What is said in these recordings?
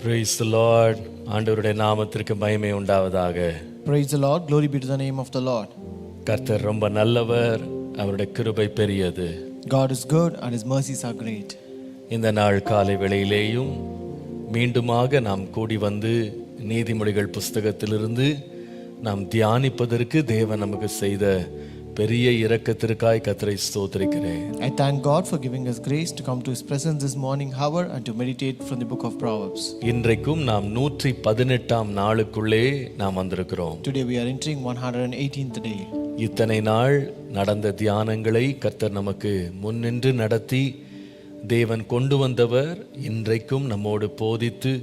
Praise the Lord. ஆண்டவருடைய நாமத்திற்கு மகிமை உண்டாவதாக. Praise the Lord. Glory be to the name of the Lord. கர்த்தர் ரொம்ப நல்லவர், அவருடைய கிருபை பெரியது. God is good and his mercies are great. இந்த நாள் காலை வேளையிலேயும் மீண்டுமாக நாம் கூடி வந்து நீதிமொழிகள் புஸ்தகத்திலிருந்து நாம் தியானிப்பதற்கு தேவன் நமக்கு செய்த பெரிய இரக்கத்திற்காய் கர்த்தரை ஸ்தோத்திரிக்கிறேன். I thank God for giving us grace to come to his presence this morning hour and to meditate from the book of Proverbs. இன்றைக்கும் நாம் 118ஆம் நாளுக்குள்ளே நாம் வந்திருக்கிறோம். Today we are entering 118th day. இத்தனை நாள் நடந்த தியானங்களை கர்த்தர் நமக்கு முன்னின்று நடத்தி தேவன் கொண்டு வந்தவர் இன்றைக்கும் நம்மோடு போதித்து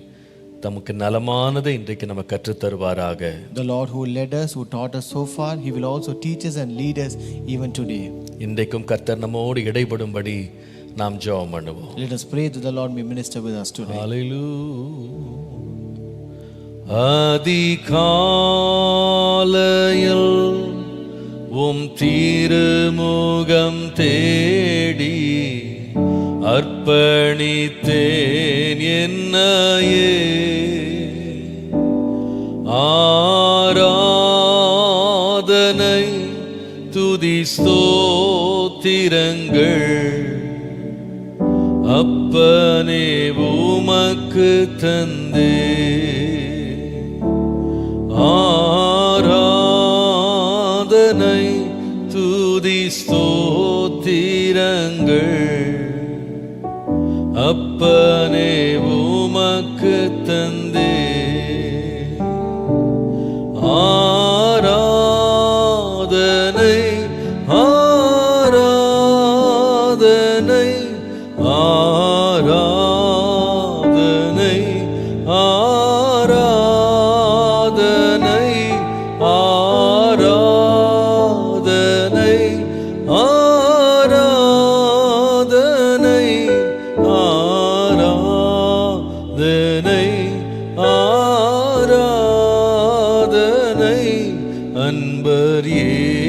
தமக்கு நலமானதை இன்றைக்கு நம்ம கற்றுத் தருவாராக. The Lord who led us, who taught us so far, he will also teach us and lead us even today. இன்றைக்கும் கர்த்தர் நம்மோடு இடைப்படும்படி நாம் ஜெபம் பண்ணுவோம். Let us pray that the Lord may minister with us today. அதிகாலையில் உம் திருமுகம் தேடி அர்ப்பணித்தேன் என்னையே, ஆராதனை துதி ஸ்தோத்திரங்கள் அப்பனே உமக்கு தந்தே, ஆராதனை துதி ஸ்தோத்திரங்கள் அப்பனே உமக்கு தந்தே, ஆராதனை ஆராதனை ஆராதனை ஆராதனை ஆராதனை ஆராதனை ஆராதனை ஆராதனை அன்பர் இயேசுராஜனுக்கே,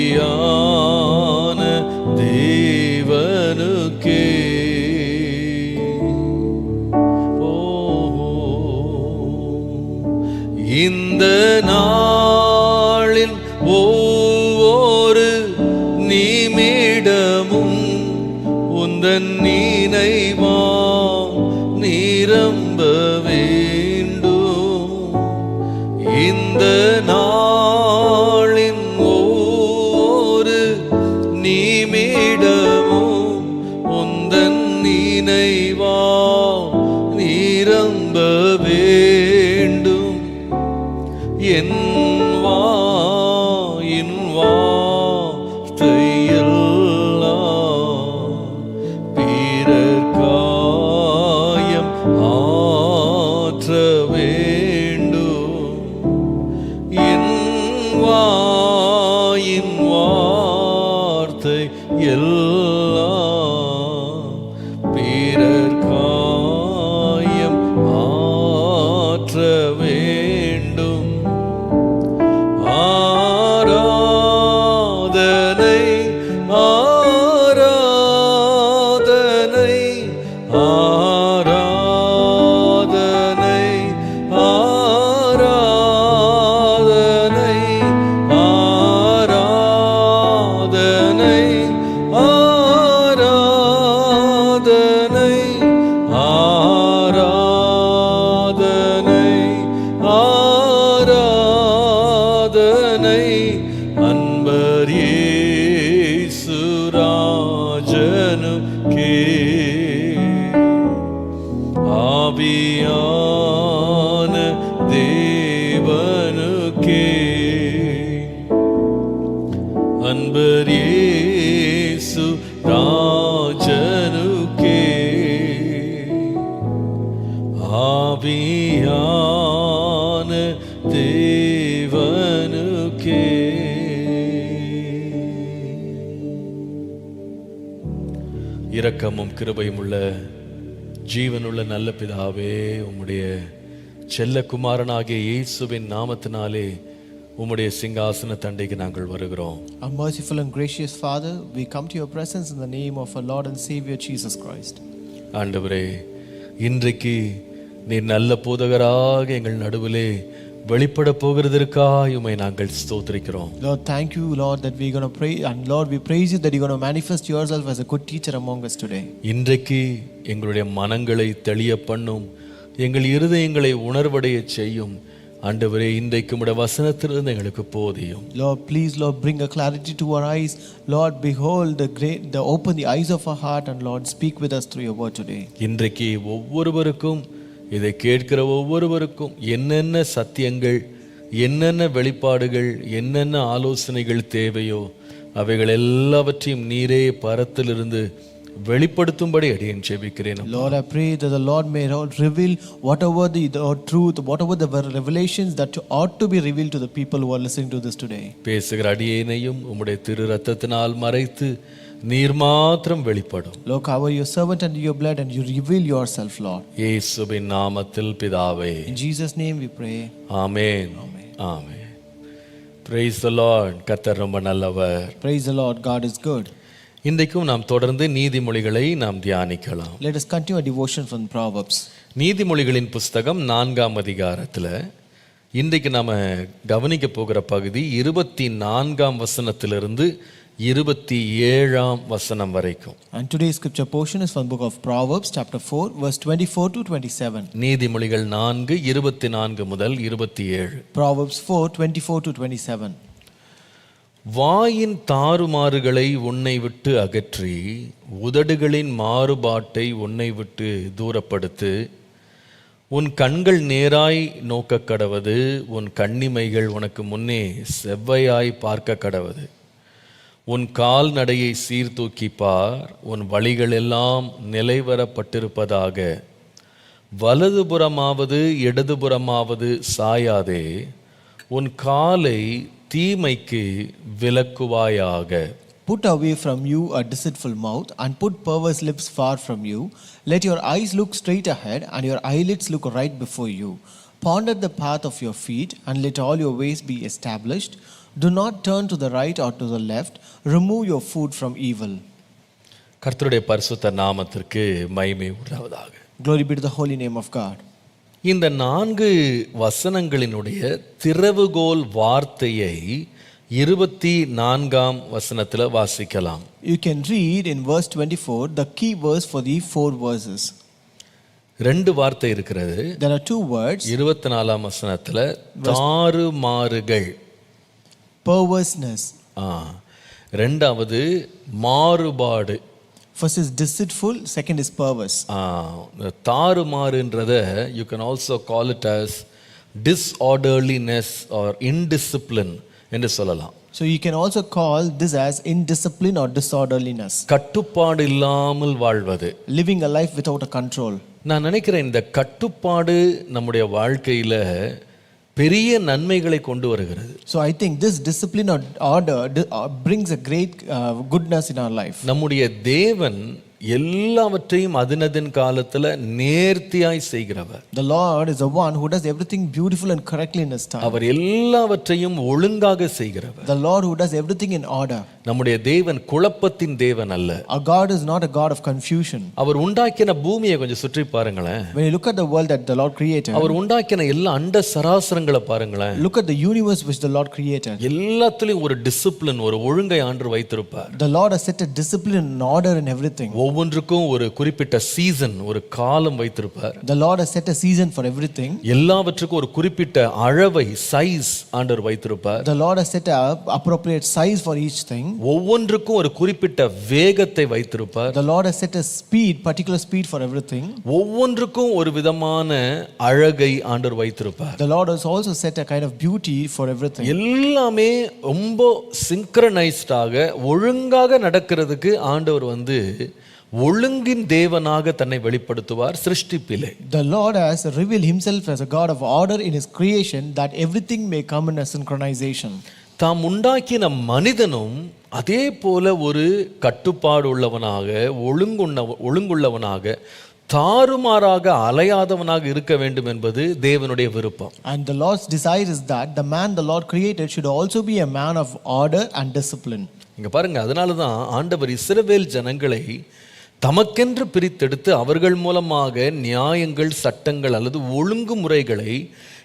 ஆவியான தேவனுக்கே. இந்த நாளின் ஒவ்வொரு நிமிடமும் உந்தன் நினைவா நிரம்ப வேண்டும். இந்த நாளின் ஒவ்வொரு நிமிடமும் உந்தன் நினைவா நிரம்ப வேண்டும். என் வாயின் வார்த்தையெல்லாம் பிறர் காயம் ஆற்ற வேண்டும். என் வாயின் வார்த்தை எல்லாம் பிறர் காயம் ஆற்ற வேண்டும். ஆராதனை ஆராதனை ஆராதனை ஆராதனை ஆராதனை ஆராதனை ஆராதனை ஆராதனை அன்பர் இயேசுராஜனுக்கே, ஆவியான தேவனுக்கே, அன்பர் இயேசுராஜனுக்கே, ஆவியான தேவனுக்கே. இரக்கமும் கிருபையும் உள்ள ஜீவனுள்ள நல்ல பிதாவே, உம்முடைய செல்ல குமாரனாகிய இயேசுவின் நாமத்தினாலே உம்முடைய சிங்காசன தண்டைக்கு நாங்கள் வருகிறோம். Our merciful and gracious Father, we come to your presence in the name of our Lord and Savior Jesus Christ. ஆண்டவரே, இன்றைக்கு நீர் நல்ல போதகராக எங்கள் நடுவிலே வெளிப்பட போகிறதற்காக உம்மை நாங்கள் ஸ்தோத்திரிக்கிறோம். Lord, thank you, Lord, that we're going to pray, and Lord, we praise you that you're going to manifest yourself as a good teacher among us today. இன்றைக்கு எங்களுடைய மனங்களை தெளிய பண்ணும், எங்கள் இருதயங்களை உணர்வடைய செய்யும். ஆண்டவரே, இன்றைக்கு உம்முடைய வசனத்திலிருந்து எங்களுக்கு போதியும். Lord, please, Lord, bring a clarity to our eyes. Lord, behold open the eyes of our heart, and Lord, speak with us through your word today. இன்றைக்கு ஒவ்வொருவருக்கும், இதை கேட்கிற ஒவ்வொருவருக்கும் என்னென்ன சத்தியங்கள், என்னென்ன வெளிப்பாடுகள், என்னென்ன ஆலோசனைகள் தேவையோ அவைகள் எல்லாவற்றையும் நீரே பரத்திலிருந்து வெளிப்படுத்தும்படி அடியேன் ஜெபிக்கிறேன். Lord, I pray that the Lord may reveal whatever the truth, whatever the revelations that ought to be revealed to the people who are listening to this today. பேசுகிற அடியேனையும் உம்முடைய திரு ரத்தத்தினால் மறைத்து நீர் மாத்திரம் வெளிப்படும். Lord, cover your servant under your blood and you reveal yourself, Lord. இயேசுவின் நாமத்தில் பிதாவே. In Jesus' name we pray. Amen. Amen. Praise the Lord. கர்த்தர் ரொம்ப நல்லவர். Praise the Lord. God is good. இன்றைக்கும் நாம் தொடர்ந்து நீதிமொழிகளை நாம் தியானிக்கலாம். Let us continue a devotion from Proverbs. நீதிமொழிகளின் புஸ்தகம் 4ஆம் அதிகாரத்தில் இன்றைக்கு நாம் கவனிக்க போகிற பகுதி 24ஆம் வசனத்திலிருந்து 27ஆம் வசனம் வரைக்கும். And today's scripture portion is from the book of Proverbs chapter 4 verse 24 to 27. நீதிமொழிகள் 4:24 முதல் 27. Proverbs 4:24 to 27. வாயின் தாறுமாறுகளை உன்னை விட்டு அகற்றி உதடுகளின் மாறுபாட்டை உன்னை விட்டு தூரப்படுத்து. உன் கண்கள் நேராய் நோக்க கடவது, உன் கண்ணிமைகள் உனக்கு முன்னே செவ்வையாய் பார்க்க கடவது. உன் கால்நடையை சீர்தூக்கி பார், உன் வழிகள் எல்லாம் நிலைவரப்பட்டிருப்பதாக. வலதுபுறமாவது இடதுபுறமாவது சாயாதே, உன் காலை தீமைக்கு விலக்குவாயாக. Put away from you a deceitful mouth and put perverse lips far from you. Let your eyes look straight ahead and your eyelids look right before you. Ponder the path of your feet and let all your ways be established. Do not turn to the right or to the left. Remove your food from evil. கர்த்தருடைய பரிசுத்த நாமத்திற்கு மகிமை உண்டாவதாக. Glory be to the holy name of God. இந்த 4 வசனங்களினுடைய திறவுகோல் வார்த்தையை 24ஆம் வசனத்தில் வாசிக்கலாம். You can read in verse 24 the key verse for the 4 verses. 2 வார்த்தை இருக்கிறது. There are 2 words. 24ஆம் வசனத்தில் தாறுமாறுகள், perverseness. ரெண்டாவது மாறுபாடு. First is deceitful, second is perverse. தாறுமாறுன்றத you can also call it as disorderliness or indiscipline என்று சொல்லலாம். So you can also call this as indiscipline or disorderliness. கட்டுப்பாடு இல்லாமல் வாழ்வது, Living a life without a control. நான் நினைக்கிறேன் இந்த கட்டுப்பாடு நம்முடைய வாழ்க்கையில பெரிய நன்மைகளை கொண்டு வருகிறது. So I think this discipline or order brings a great goodness in our life. நம்முடைய தேவன் எல்லாவற்றையும் அதினதின் காலத்துல நேர்த்தியாய் செய்கிறவர். The Lord is the one who does everything beautiful and correctly in his time. அவர் எல்லாவற்றையும் ஒழுங்காக செய்கிறவர். The Lord who does everything in order. நம்முடைய தேவன் குழப்பத்தின் தேவன் அல்ல. Our God is not a God of confusion. அவர் உண்டாக்கின பூமியை கொஞ்சம் சுற்றி பாருங்களேன். When you look at the world that the Lord created, அவர் உண்டாக்கின எல்லா அண்ட சராசரங்களை பாருங்களேன். look at the universe which the Lord created. எல்லாத்துலயும் ஒரு டிசிப்ளின், ஒரு ஒழுங்கை ஆண்டு வைத்திருப்பார். The Lord has set a discipline and order in everything. ஒவ்வொன்றுக்கும் ஒரு குறிப்பிட்ட சீசன், ஒரு காலம் வைத்திருப்பார். The Lord has set a season for everything. எல்லாவற்றுக்கும் ஒரு குறிப்பிட்ட அளவை, சைஸ் ஆண்டவர் வைத்திருப்பார். The Lord has set a appropriate size for each thing. ஒவ்வொன்றுக்கும் ஒரு குறிப்பிட்ட வேகத்தை வைத்திருப்பார். The Lord has set a speed, particular speed for everything. ஒவ்வொன்றுக்கும் ஒரு விதமான அழகை ஆண்டவர் வைத்திருப்பார். The Lord has also set a kind of beauty for everything. எல்லாமே ரொம்ப சிங்க்ரனைஸ்டாக ஒழுங்காக நடக்கிறதுக்கு ஆண்டவர் ஒழுங்கின் தேவனாக தன்னை வெளிப்படுத்துவார் சிருஷ்டிப்பிலே. The Lord has revealed himself as a God of order in his creation, that everything may come in a synchronization. தாம் உண்டாக்கின மனிதனும் அதே போல ஒரு கட்டுப்பாடு உள்ளவனாக, ஒழுங்குள்ளவனாக, தாறுமாறாக அலையாதவனாக இருக்க வேண்டும் என்பது தேவனுடைய விருப்பம். And the Lord's desire is that the man the Lord created should also be a man of order and discipline. இங்க பாருங்க, அதனால தான் ஆண்டவர் இஸ்ரவேல் ஜனங்களை தமக்கென்று பிரித்தெடுத்து அவர்கள் மூலமாக நியாயங்கள், சட்டங்கள் அல்லது ஒழுங்குமுறைகளை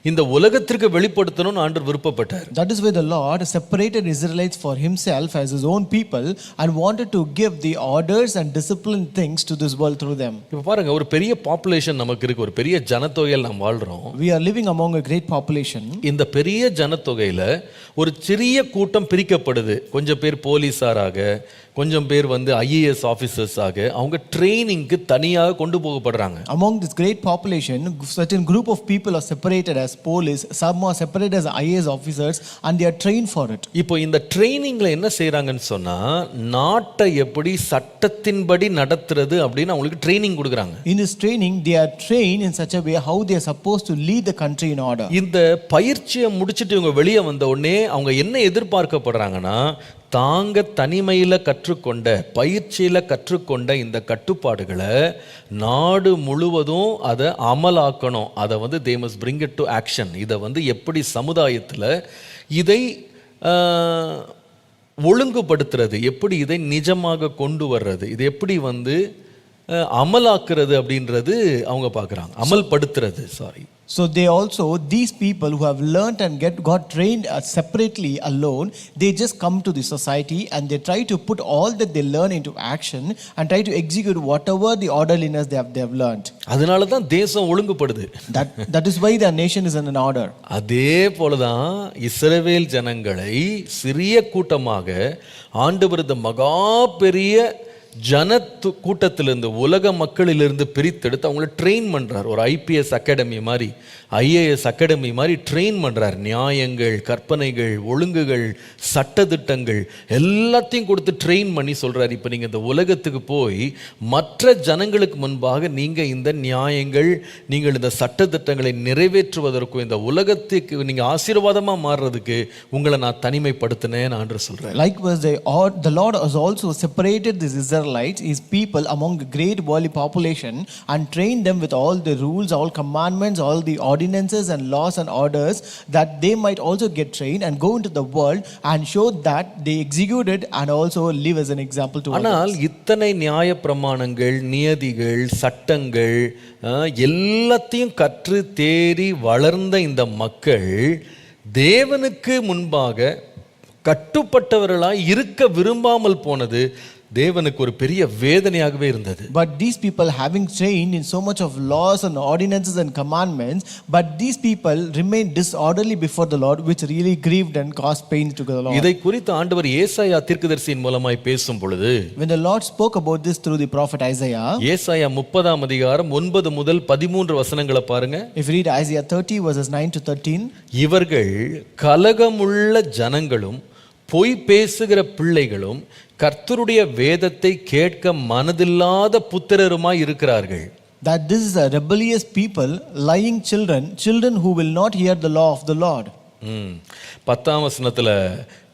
இந்த உலகத்திற்கு வெளிப்படுத்தணும்னு ஆண்டவர் விருப்பப்பட்டார். That is why the Lord separated Israelites for himself as his own people and wanted to give the orders and disciplined things to this world through them. இப்போ பாருங்க, ஒரு பெரிய பாப்புலேஷன் நமக்கு இருக்கு, ஒரு பெரிய ஜனத்தொகையில் நாம் வாழ்றோம். We are living among a great population. இந்த பெரிய ஜனத்தொகையில ஒரு சிறிய கூட்டம் பிரிக்கப்படுது. கொஞ்சம் பேர் போலீஸாராக, கொஞ்சம் பேர் ஐஏஎஸ் ஆஃபீஸர்ஸ் ஆக அவங்க ட்ரைனிங்க்கு தனியாக கொண்டு போகப்படுறாங்க. Among this great population, certain group of people are separated as police, some are separated as IAS officers and they are trained for it. இப்போ இந்த ட்ரைனிங்ல என்ன செய்றாங்கன்னு சொன்னா, நாட்டை எப்படி சட்டத்தின்படி நடத்துறது அப்படின்னு அவங்களுக்கு ட்ரைனிங் கொடுக்குறாங்க. In this training they are trained in such a way how they are supposed to lead the country in order. இந்த பயிற்சியை முடிச்சிட்டு இவங்க வெளியே வந்த உடனே அவங்க என்ன எதிர்பார்க்கப்படுறாங்கன்னா, தாங்க தனிமையில் கற்றுக்கொண்ட, பயிற்சியில் கற்றுக்கொண்ட இந்த கட்டுப்பாடுகளை நாடு முழுவதும் அதை அமலாக்கணும். அதை they must bring it to action. இதை எப்படி சமுதாயத்தில் இதை ஒழுங்குபடுத்துறது, எப்படி இதை நிஜமாக கொண்டு வர்றது, இது எப்படி அமலாக்குறது அப்படின்றது அவங்க பார்க்குறாங்க. அமல்படுத்துறது, sorry. So they also, these people who have learnt and got trained separately alone, they just come to the society and they try to put all that they learn into action and try to execute whatever the orderliness they have learnt. அதனால தான் தேசம் ஒழுங்குபடுது. That is why the nation is in an order. அதே போல தான் இஸ்ரவேல் ஜனங்களை சிறிய கூட்டமாக ஆண்டவர் இந்த மகா பெரிய கூட்டத்திலிருந்து, உலக மக்களிலிருந்து பிரித்தெடுத்து அவங்கள ட்ரெயின் பண்றார். ஒரு ஐபிஎஸ் அகாடமி மாதிரி, ஐஏஎஸ் அகாடமி மாதிரி ட்ரெயின் பண்றார். நியாயங்கள், கற்பனைகள், ஒழுங்குகள், சட்டதிட்டங்கள் எல்லாத்தையும் கொடுத்து ட்ரெயின் பண்ணி சொல்றார், இப்போ நீங்க இந்த உலகத்துக்கு போய் மற்ற ஜனங்களுக்கு முன்பாக நீங்க இந்த நியாயங்கள், நீங்கள் இந்த சட்டதிட்டங்களை நிறைவேற்றுவதற்கும் இந்த உலகத்துக்கு நீங்க ஆசீர்வாதமா மாறுறதுக்கு உங்களை நான் தனிமைப்படுத்தினேன் என்று சொல்றேன். Likewise, the Lord has also separated these Israelites, his people, among a great worldly population and trained them with all the rules, all commandments, all the ordinances and laws and orders, that they might also get trained and go into the world and show that they execute it and also live as an example to others. ஆனால் இத்தனை நியாய பிரமாணங்கள், நியதிகள், சட்டங்கள் எல்லாத்தையும் கற்று தேறி வளர்ந்த இந்த மக்கள் தேவனுக்கு முன்பாக கட்டுப்பட்டவர்களாய் இருக்க விரும்பாமல் போனது தேவனுக்கு ஒரு பெரிய வேதனையாகவே இருந்தது. But these people, having trained in so much of laws and ordinances and commandments, but these people remained disorderly before the Lord, which really grieved and caused pain to the Lord. இதை குறித்து ஆண்டவர் ஏசாயா தீர்க்கதரிசியின் மூலமாய் பேசும் பொழுது, when the Lord spoke about this through the prophet Isaiah, ஏசாயா 30ஆம் அதிகாரம் 9 முதல் 13 வசனங்களை பாருங்க. if you read Isaiah 30 verses 9 to 13, இவர்கள் கலகமுள்ள ஜனங்களும் பொய் பேசுகிற பிள்ளைகளும் கர்த்தருடைய வேதத்தை கேட்க மனதில்லாத புத்திரருமாய் இருக்கிறார்கள். that this is a rebellious people, lying children who will not hear the law of the Lord. 10ஆம் வசனத்துல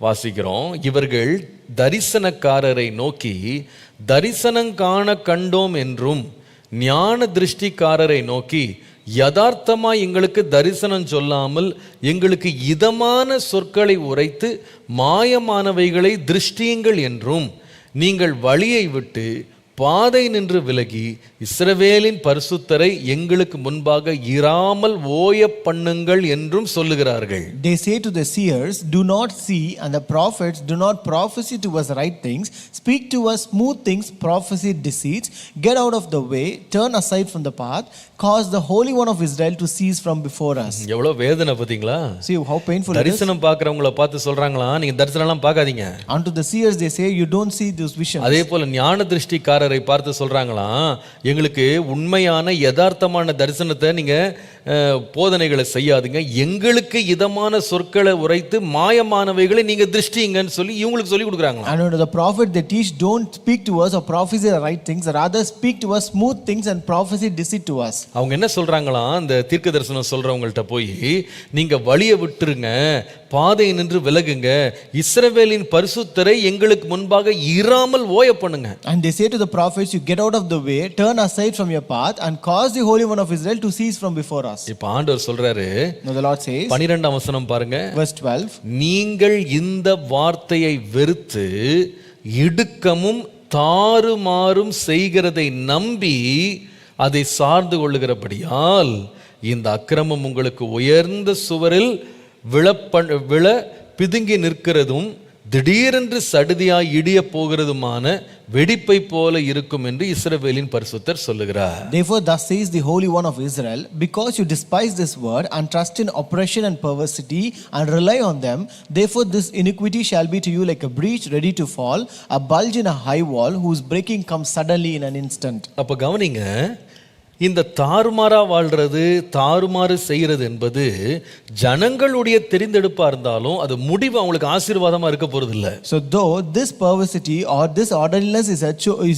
வாசிக்கிறோம், இவர்கள் தரிசனக்காரரை நோக்கி தரிசனம் காண கண்டோம் என்றும், ஞான திருஷ்டிக்காரரை நோக்கி யதார்த்தமாய் எங்களுக்கு தரிசனம் சொல்லாமல் எங்களுக்கு இதமான சொற்களை உரைத்து மாயமானவைகளை திருஷ்டியுங்கள் என்றும், நீங்கள் வழியை விட்டு பாதை நின்று விலகி இஸ்ரவேலின் பரிசுத்தரை எங்களுக்கு முன்பாக இராமல் ஓய பண்ணுங்கள் என்றும் சொல்லுகிறார்கள். They say to the seers, do not see, and the prophets, do not prophesy to us right things, speak to us smooth things, prophesy deceits, get out of the way, turn aside from the path, cause the Holy One of Israel to cease from before us. எவ்வளவு வேதனை பாத்தீங்களா? See how painful it is. தரிசனம் பார்க்கறவங்கள பார்த்து சொல்றாங்களா, நீங்க தரிசனம் எல்லாம் பார்க்காதீங்க. Unto the seers they say, you don't see those visions. அதே போல ஞான திருஷ்டிக்காரரை பார்த்து சொல்றாங்களா, எங்களுக்கு உண்மையான யதார்த்தமான தரிசனத்தை நீங்க போதனைகளை செய்யாதுங்க, எங்களுக்கு இதமான சொற்களை உரைத்து மாயமானவைகளை நீங்க திருஷ்டிங்கன்னு சொல்லி இவங்களுக்கு சொல்லி கொடுக்குறாங்க. And under the prophet they teach, don't speak to us or prophesy the right things, rather speak to us smooth things and prophesy deceit to us. அவங்க என்ன சொல்றாங்களாம், அந்த தீர்க்க தரிசனம் சொல்றவங்கள்ட்ட போய் நீங்க வழியை விட்டுருங்க, பாதையை நின்று விலகுங்க, இஸ்ரவேலின் பரிசுத்தரை எங்களுக்கு முன்பாக இராமல் ஓய பண்ணுங்க. And they say to the prophets, you get out of the way, turn aside from your path and cause the Holy One of Israel to cease from before us. இப்ப ஆண்டவர் சொல்றாரு, Now the Lord says, 12ஆம் வசனம் பாருங்க, verse 12, நீங்கள் இந்த வார்த்தையை வெறுத்து இடுக்கமும் தாறுமாறும் செய்கிறதை நம்பி அதை சார்ந்து கொள்ளுகிறபடியால் இந்த அக்கிரமம் உங்களுக்கு உயர்ந்த சுவரில் விழ பிதுங்கி நிற்கிறதும் திடீரென்று சடுதியாய் இடிய போகிறதுமான வெடிப்பை போல இருக்கும் என்று இஸ்ரவேலின் பரிசுத்தர் சொல்லுகிறார். Therefore thus says the Holy One of Israel, because you despise this word and trust in oppression and perversity and rely on them, therefore this iniquity shall be to you like a breach ready to fall, a bulge in a high wall whose breaking comes suddenly in an instant. அப்ப கவனிங்க, இந்த தாறுமாறா வாழ்றது, தாறுமாறு செய்கிறது என்பது ஜனங்களுடைய தெரிந்தெடுப்பா இருந்தாலும் அது முடிவு அவங்களுக்கு ஆசீர்வாதமா இருக்க போறது இல்ல. So though this perversity or this orderliness is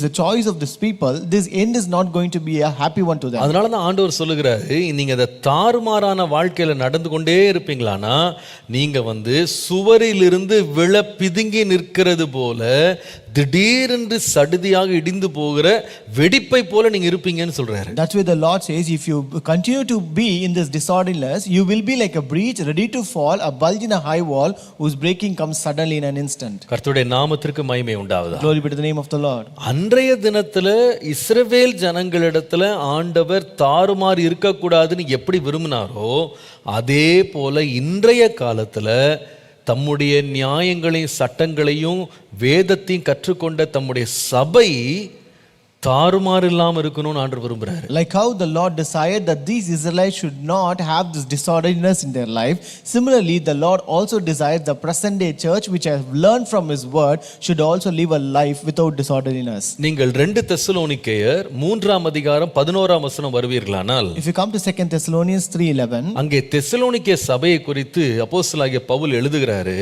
a choice of this people, this end is not going to be a happy one to them. அதனால தான் ஆண்டவர் சொல்லுகிறாரு, நீங்க இந்த தாறுமாறான வாழ்க்கையில நடந்து கொண்டே இருப்பீங்களானா நீங்க சுவரிலிருந்து விழ பிதுங்கி நிற்கிறது போல திடீரென்று சடுதியாக இடிந்து போகிற வெடிப்பை போல நீங்க இருப்பீங்கன்னு சொல்றாரு. That's why the Lord says, if you continue to be in this disorderliness, you will be like a breach ready to fall, a bulge in a high wall whose breaking comes suddenly in an instant. கர்த்தருடைய நாமத்திற்கு மகிமை உண்டாவதாக. Glory be to the name of the Lord. அன்றைய தினத்துல இஸ்ரவேல் ஜனங்களிடத்துல ஆண்டவர் தாறுமாறு இருக்கக்கூடாதுன்னு எப்படி விரும்பினாரோ அதே போல இன்றைய காலத்துல தம்முடைய நியாயங்களையும் சட்டங்களையும் வேதத்தையும் கற்றுக்கொண்ட தம்முடைய சபை தாறுமாறு இல்லாம இருக்கணும்னு ஆண்டவர் விரும்புறாரு. Like how the Lord desired that these Israelites should not have this disorderliness in their life, similarly the Lord also desires the present day church which has learned from his word should also live a life without disorderliness. நீங்கள் 2 தெசலோனிக்கேயர் 3ஆம் அதிகாரம் 11ஆம் வசனம் வருவீர்களானால், if you come to 2 Thessalonians 3:11, அங்கே Thessalonica சபையை குறித்து அப்போஸ்தலனாகிய Pavul எழுதுகிறாரு.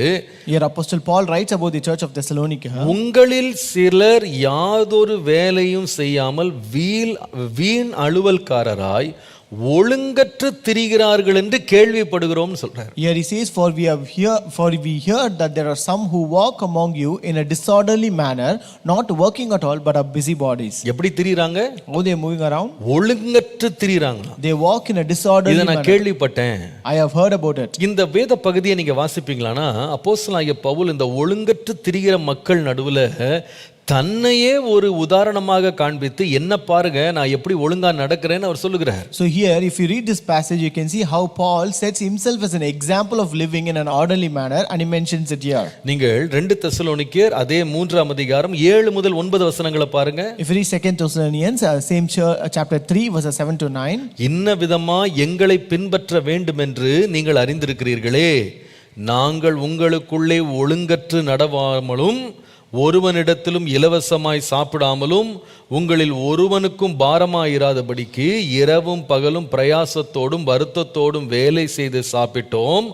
here Apostle Paul writes about the church of Thessalonica. உங்களில் சிலர் யாதொரு வேலையும் செய்யாமல் வீண் அலுவல்காரராய் ஒழுங்கற்று திரிகிறார்கள் என்று கேள்விப்படுகிறோம் சொல்றார். Here he says, for we heard that there are some who walk among you in a disorderly manner, not working at all but are busybodies. எப்படி திரிறாங்க? How they are moving around? ஒழுங்கற்று திரிறாங்க. They walk in a disorderly இத manner. நான் கேள்விப்பட்டேன். I have heard about it. இந்த வேத பகுதியை நீங்க வாசிப்பீங்களானா அப்போஸ்தலனாகிய பவுல் இந்த ஒழுங்கற்று திரிகிற மக்கள் நடுவுல தன்னையே ஒரு உதாரணமாக காண்பித்து என்ன பாருங்க நான் எப்படி ஒழுங்கா நடக்கிறேன்னு அவர் சொல்லுகிறார். So here if you read this passage you can see how Paul sets himself as an example of living in an orderly manner and he mentions it here. நீங்கள் 2 தெசலோனிக்கேயர் அதே 3ஆம் அதிகாரம் 7 முதல் 9 வசனங்களை பாருங்க. If you read 2 Thessalonians same chapter 3 verses 7 to 9, இன்ன விதமா எங்களை பின்பற்ற வேண்டும் என்று நீங்கள் அறிந்திருக்கிறீர்களே, நாங்கள் உங்களுக்குள்ளே ஒழுங்கற்று நடவாமலும் ஒருவனிடத்திலும் இலவசமாய் சாப்பிடாமலும் உங்களில் ஒருவனுக்கும் பாரமாயிராதபடிக்கு இரவும் பகலும் பிரயாசத்தோடும் வருத்தத்தோடும் வேலை செய்து சாப்பிட்டோம்.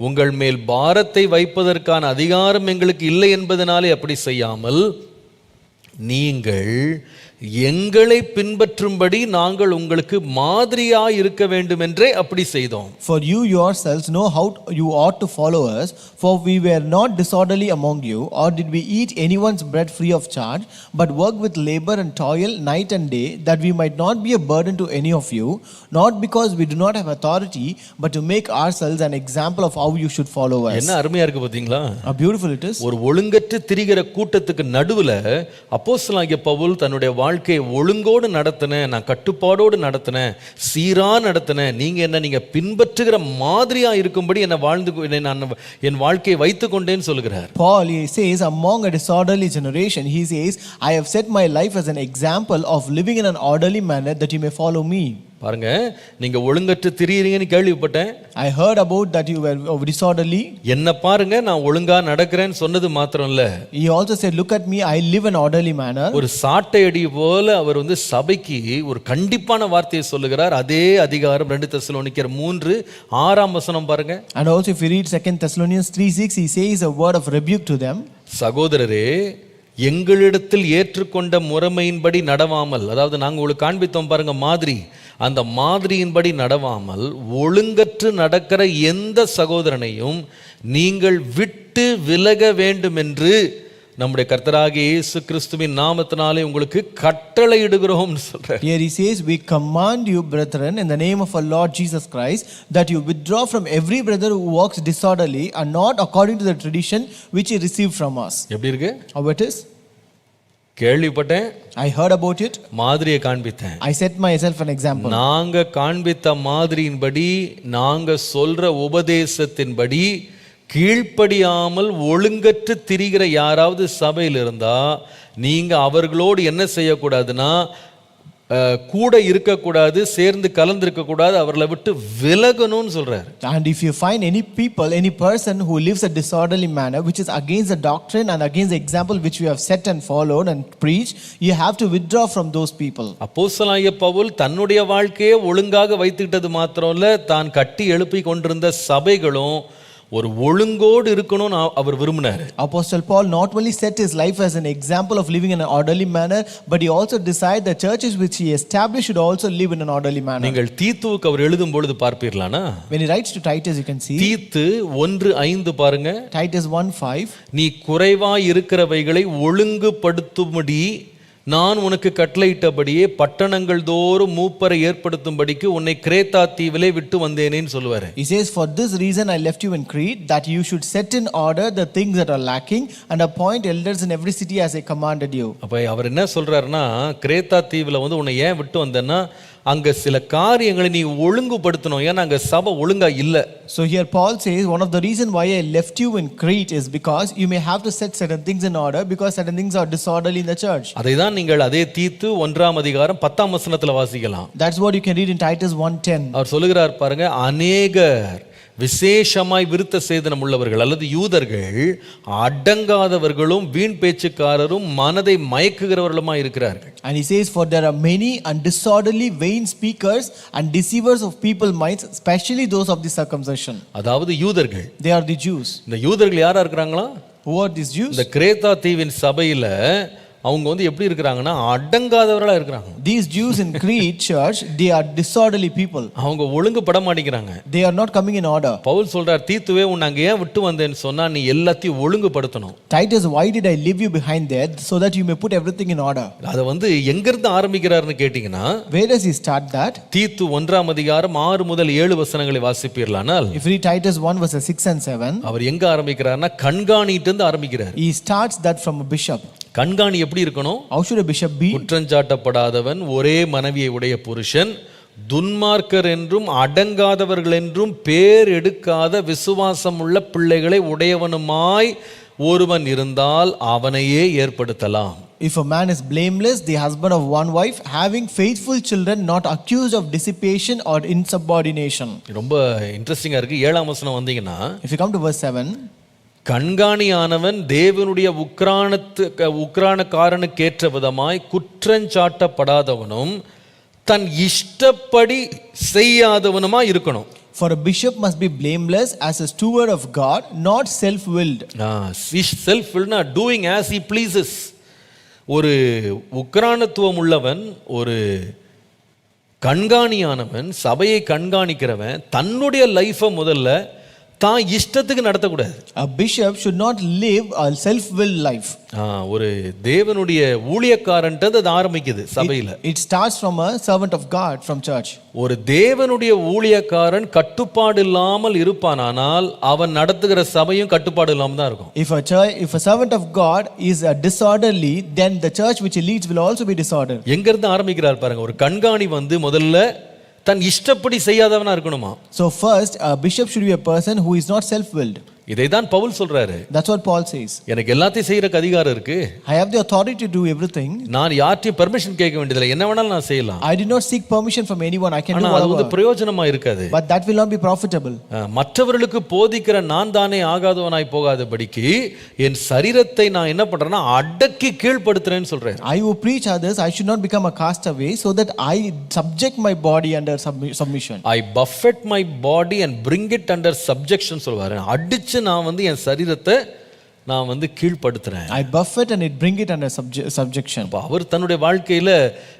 உங்கள் மேல் பாரத்தை வைப்பதற்கான அதிகாரம் எங்களுக்கு இல்லை என்பதனாலே அப்படி செய்யாமல் நீங்கள் எங்களை பின்பற்றும்படி நாங்கள் உங்களுக்கு மாதிரியாய் இருக்க வேண்டும் என்றே அப்படி செய்தோம். For you yourselves know how you ought to follow us, for we were not disorderly among you, or did we eat anyone's bread free of charge, but worked with labor and toil night and day, that we might not be a burden to any of you, not because we do not have authority, but to make ourselves an example of how you should follow us. என்ன அருமையா இருக்கு பாத்தீங்களா? How beautiful it is. ஒரு ஒழுங்கற்று திரிகிற கூட்டத்துக்கு நடுவுல அப்போஸ்தலனாகிய பவுல் தன்னுடைய வாழ்க்கையை ஒழுங்கோடு நடத்தினேன், நான் கட்டுப்பாடோடு நடத்தினேன், சீரா நடத்தினேன், நீங்க பின்பற்றுகிற மாதிரியா இருக்கும்படி என் வாழ்க்கையை வைத்துக் கொண்டேன்னு சொல்லுகிறார். Paul he says among a disorderly generation he says I have set my life as an example of living in an orderly manner that you may follow me. பாருங்க, நீங்க ஒழுங்கற்று திரியிறீங்கன்னு கேள்விப்பட்டேன். I heard about that you were disorderly. என்ன பாருங்க, நான் ஒழுங்கா நடக்கிறேன்னு சொன்னது மாத்திரம் இல்ல, He also said, look at me, I live in orderly manner. ஒரு சாட்டை அடி போல அவர் சபைக்கு ஒரு கண்டிப்பான வார்த்தையை சொல்லுகிறார். அதே அதிகாரம் 2 தெசலோனிக்கர் 3:6 பாருங்க. And also if you read 2 Thessalonians 3:6, he says a word of rebuke to them. சகோதரரே, எங்களிடத்தில் ஏற்றுக்கொண்ட முறைமையின்படி நடவாமல், அதாவது நாங்கள் உங்களுக்கு காண்பித்தோம் பாருங்க மாதிரி, அந்த மாதிரியின்படி நடவாமல் ஒழுங்கற்று நடக்கிற எந்த சகோதரனையும் நீங்கள் விட்டு விலக வேண்டும் என்று நம்முடைய கர்த்தராகிய இயேசு கிறிஸ்துவின் நாமத்தினாலே உங்களுக்கு கட்டளையிடுகிறோம் சொல்றார். Here he says, we command you, brethren, in the name of our Lord Jesus Christ, that you withdraw from every brother who walks disorderly and not according to the tradition which he received from us. எப்படி இருக்கு? How it is? கேள்விப்பட்டேன், I heard about it. மாதிரியை காண்பித்தேன். I set myself an example. நாங்க காண்பித்த மாதிரியின்படி, நாங்க சொல்ற உபதேசத்தின்படி கீழ்ப்படியாமல் ஒழுங்கற்று திரிகிற யாராவது சபையில் இருந்தா நீங்க அவர்களோடு என்ன செய்யக்கூடாதுன்னா, கூட இருக்கக்கூடாது, சேர்ந்து கலந்திருக்க கூடாது, அவர்களை விட்டு விலகணும்னு சொல்றாரு. And if you find any people, any person who lives a disorderly manner which is against the doctrine and against the example which we have set and followed and preached, you have to withdraw from those people. அப்போஸ்தலனாகிய பவுல் தன்னுடைய வாழ்க்கையை ஒழுங்காக வைத்துக்கிட்டது மாத்திரம் இல்ல, தான் கட்டி எழுப்பி கொண்டிருந்த சபைகளும் ஒரு ஒழுங்கோடு இருக்கணும்னு அவர் விரும்பினார். Apostle Paul not only set his life as an example of living in an orderly manner, but he also decided the churches which he established should also live in an orderly manner. நீங்கள் தீத்துவுக்கு அவர் எழுதும் பொழுது பார்ப்பீர்களானா, when he writes to Titus, you can see தீத்து 1:5 பாருங்க. Titus 1:5, நீ குறைவாய் இருக்கிறவைகளை ஒழுங்குபடுத்தும்படி நான் உனக்கு கட்டளையிட்டபடியே பட்டணங்கள் தோறும் மூப்பரை ஏற்படுத்தும்படிக்கு உன்னை கிரேத்தா தீவிலே விட்டு வந்தேனேன்னு சொல்லுவாரு. He says, for this reason I left you in Crete, that you should set in order the things that are lacking and appoint elders in every city as I commanded you. அப்ப அவர் என்ன சொல்றாருன்னா, கிரேத்தா தீவுல உன்னை ஏன் விட்டு வந்தேன்னா, அங்க சில காரியங்களை நீ ஒழுங்குபடுத்தணும், ஏன்னா அங்க சபை ஒழுங்கா இல்ல. So here Paul says, one of the reason why I left you in Crete is because you may have to set certain things in order because certain things are disorderly in the church. அதை தான் நீங்கள் அதே தீத்து 1:10 வாசிக்கலாம். That's what you can read in Titus 1:10. அவர் சொல்லுகிறார் பாருங்க, அநேகர் விசேஷமாய் விருத்த சேதனம் உள்ளவர்கள் அல்லது யூதர்கள் அடங்காதவர்களும் வீண் பேச்சுக்காரரும் மனதை மயக்குகிறவர்களுமாய் இருக்கிறார்கள். And he says, for there are many and disorderly vain speakers and deceivers of people's minds, especially those of the circumcision. அதாவது யூதர்கள், They are the Jews. இந்த யூதர்கள் யாரா இருக்கிறாங்களா? Who are these Jews? இந்த கிரேத்தா தீவின் சபையில அவங்க எப்படி இருக்கிறாங்கன்னா, அடங்காதவர்களா இருக்கிறாங்க. These Jews in Crete church, they are disorderly people. அவங்க ஒழுங்கு பட மாட்டேங்கிறாங்க. They are not coming in order. Pavul சொல்றார், தீத்துவே உன்னை அங்க ஏன் விட்டு வந்தேன்னு சொன்னா, நீ எல்லாத்தையும் ஒழுங்குபடுத்தணும். Titus, why did I leave you behind there? So that you may put everything in order. அதை எங்கிருந்து ஆரம்பிக்கிறாருன்னு கேட்டீங்கன்னா, where does he start that? தீத்து 1:6 முதல் 7 வசனங்களை வாசிப்பீர்களானால், if you read Titus 1 verses 6 and 7, அவர் எங்க ஆரம்பிக்கிறார்னா, கண்காணிட்டு இருந்து ஆரம்பிக்கிறார். he starts that from a bishop. கண்காணி எப்படி இருக்கணும்? How should a bishop be? குற்றஞ்சாட்டப்படாதவன், ஒரே மனைவியை உடைய புருஷன், துன்மார்க்கர் என்றும் அடங்காதவர்கள் என்றும் பேர் எடுக்காத விசுவாசம் உள்ள பிள்ளைகளை உடையவனுமாய் ஒருவன் இருந்தால் அவனையே ஏற்படுத்தலாம். If a man is blameless, the husband of one wife, having faithful children, not accused of dissipation or insubordination. ரொம்ப இன்ட்ரெஸ்டிங்கா இருக்கு. 7ஆம் வசனம் வந்தீங்கன்னா, if you come to verse 7, கண்காணியானவன் தேவனுடைய உக்ரானக்காரனுக்கு ஏற்ற விதமாய் குற்றஞ்சாட்டப்படாதவனும் தன் இஷ்டப்படி செய்யாதவனுமா இருக்கணும். for a bishop must be blameless as a steward of God, not self-willed. self-willed na doing as he pleases. ஒரு உக்ரானத்துவம் உள்ளவன், ஒரு கண்காணியானவன், சபையை கண்காணிக்கிறவன் தன்னுடைய லைஃபை முதல்ல தான் இஷ்டத்துக்கு நடத்தக்கூடாது. A bishop should not live a self-willed life. ஒரு தேவனுடைய ஊழியக்காரன்றது அது ஆரம்பிக்குது சபையில. It starts from a servant of God from church. ஒரு தேவனுடைய ஊழியக்காரன் கட்டுப்பாடு இல்லாமல் இருப்பானால் அவன் நடத்துகிற சபையும் கட்டுப்பாடு இல்லாம தான் இருக்கும். If a servant of God is disorderly, then the church which he leads will also be disordered. எங்க இருந்து ஆரம்பிக்கிறார் பாருங்க. ஒரு கண்காணி முதல்ல தன் இஷ்டப்படி செய்யாதவனா இருக்கணுமா. So first, a bishop should be a person who is not self-willed. இதைதான் பவுல் சொல்றாரு. That's what Paul says. எனக்கு எல்லாத்தையும் செய்யறதுக்கு அதிகாரம் இருக்கு. I have the authority to do everything. நான் யார்ட்டையும் பெர்மிஷன் கேட்க வேண்டியதில்லை, என்ன வேணாலும் நான் செய்யலாம். I did not seek permission from anyone. I can do ஆனா அது whatever. பிரயோஜனமா இருக்காது. But that will not be profitable. மற்றவர்களுக்கு போதிக்கிற நான் தானே ஆகாதவனாய் போகாதபடிக்கு என் சரீரத்தை நான் என்ன பண்றேன்னா அடக்கி கீழ்ப்படுத்துறேன்னு சொல்றேன். I who preach others, I should not become a castaway, so that I subject my body under submission. I buffet my body and bring it under subjection சொல்வாரு. அடிச்சு நான் என் சரீரத்தை நான் கீழ்ப்படுத்துறேன். I buffet and it bring it under subjection. அவர் தன்னுடைய வாழ்க்கையில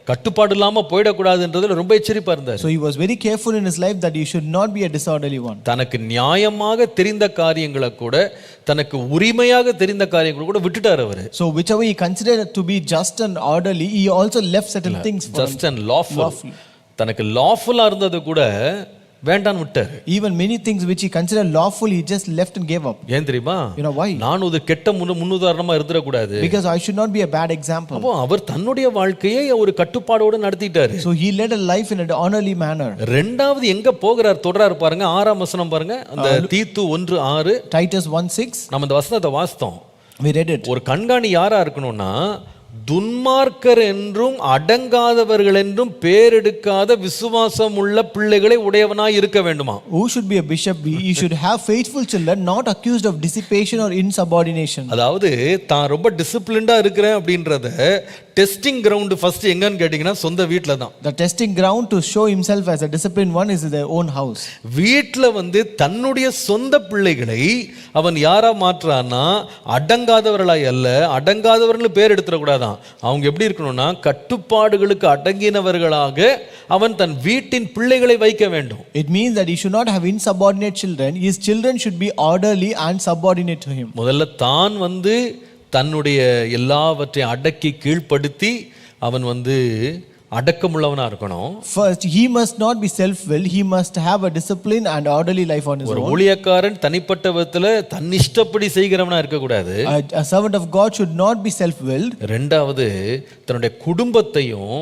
கட்டுப்பாடு இல்லாம போய்டக்கூடாதுன்றதுல ரொம்ப எச்சரிப்பா இருந்தார். So he was very careful in his life that he should not be a disorderly one. தனக்கு நியாயமாக தெரிந்த காரியங்களை கூட தனக்கு உரிமையாக தெரிந்த காரியங்களை கூட விட்டுட்டார் அவர். So whichever he considered to be just and orderly, he also left certain things for just and lawful. தனக்கு லாஃபுல்லா இருந்தது கூட வேண்டான்னு விட்டார். Even many things which he considered lawful, he just left and gave up. ஏன் தெரியுமா? You know why? நான் ஒரு கெட்ட முன்னுதாரணமா இருந்துட கூடாது. Because I should not be a bad example. அப்போ அவர் தன்னுடைய வாழ்க்கையை ஒரு கட்டுப்பாடோடு நடத்திட்டார். So he led a life in an honorly manner. இரண்டாவது எங்க போகிறார் தொடரார் பாருங்க, 6ஆம் வசனம் பாருங்க. அந்த தீத்து 1:6, Titus 1:6. நம்ம இந்த வசனத்தை வாசித்தோம். We read it. ஒரு கண்காணி யாரா இருக்கணும்னா துன்மார்க்கர் என்றும் அடங்காதவர்கள் என்றும் பேரெடுக்காத விசுவாசம் உள்ள பிள்ளைகளை உடையவனாய் இருக்க வேண்டுமா? Who should be a bishop? He should have faithful children, not accused of dissipation or insubordination. அதாவது தான் ரொம்ப டிசிப்ளின்டா இருக்கிறேன் அப்படின்றத டெஸ்டிங் கிரவுண்ட் ஃபர்ஸ்ட் எங்கன்னு கேட்டிங்கன்னா சொந்த வீட்ல தான். The testing ground to show himself as a disciplined one is their own house. வீட்ல தன்னுடைய சொந்த பிள்ளைகளை அவன் யாரா மாற்றான்னா அடங்காதவர்களாய் அல்ல, அடங்காதவர்கள் பேர் எடுத்துட கூடாதான். அவங்க எப்படி இருக்கணும்னா கட்டுப்பாடுகளுக்கு அடங்கினவர்களாக அவன் தன் வீட்டின் பிள்ளைகளை வைக்க வேண்டும். It means that he should not have insubordinate children. His children should be orderly and subordinate to him. முதல்ல தான் தன்னுடைய எல்லாவற்றையும் அடக்கி கீழ்ப்படுத்தி அவன் அடக்கமுள்ளவனா இருக்கணும். First, he must not be self-willed. He must have a discipline and orderly life on his own. ஒரு ஊழியக்காரன் தனிப்பட்ட விதத்துல தன் இஷ்டப்படி செய்கிறவனா இருக்க கூடாது. A servant of God should not be self-willed. இரண்டாவது தன்னுடைய குடும்பத்தையும்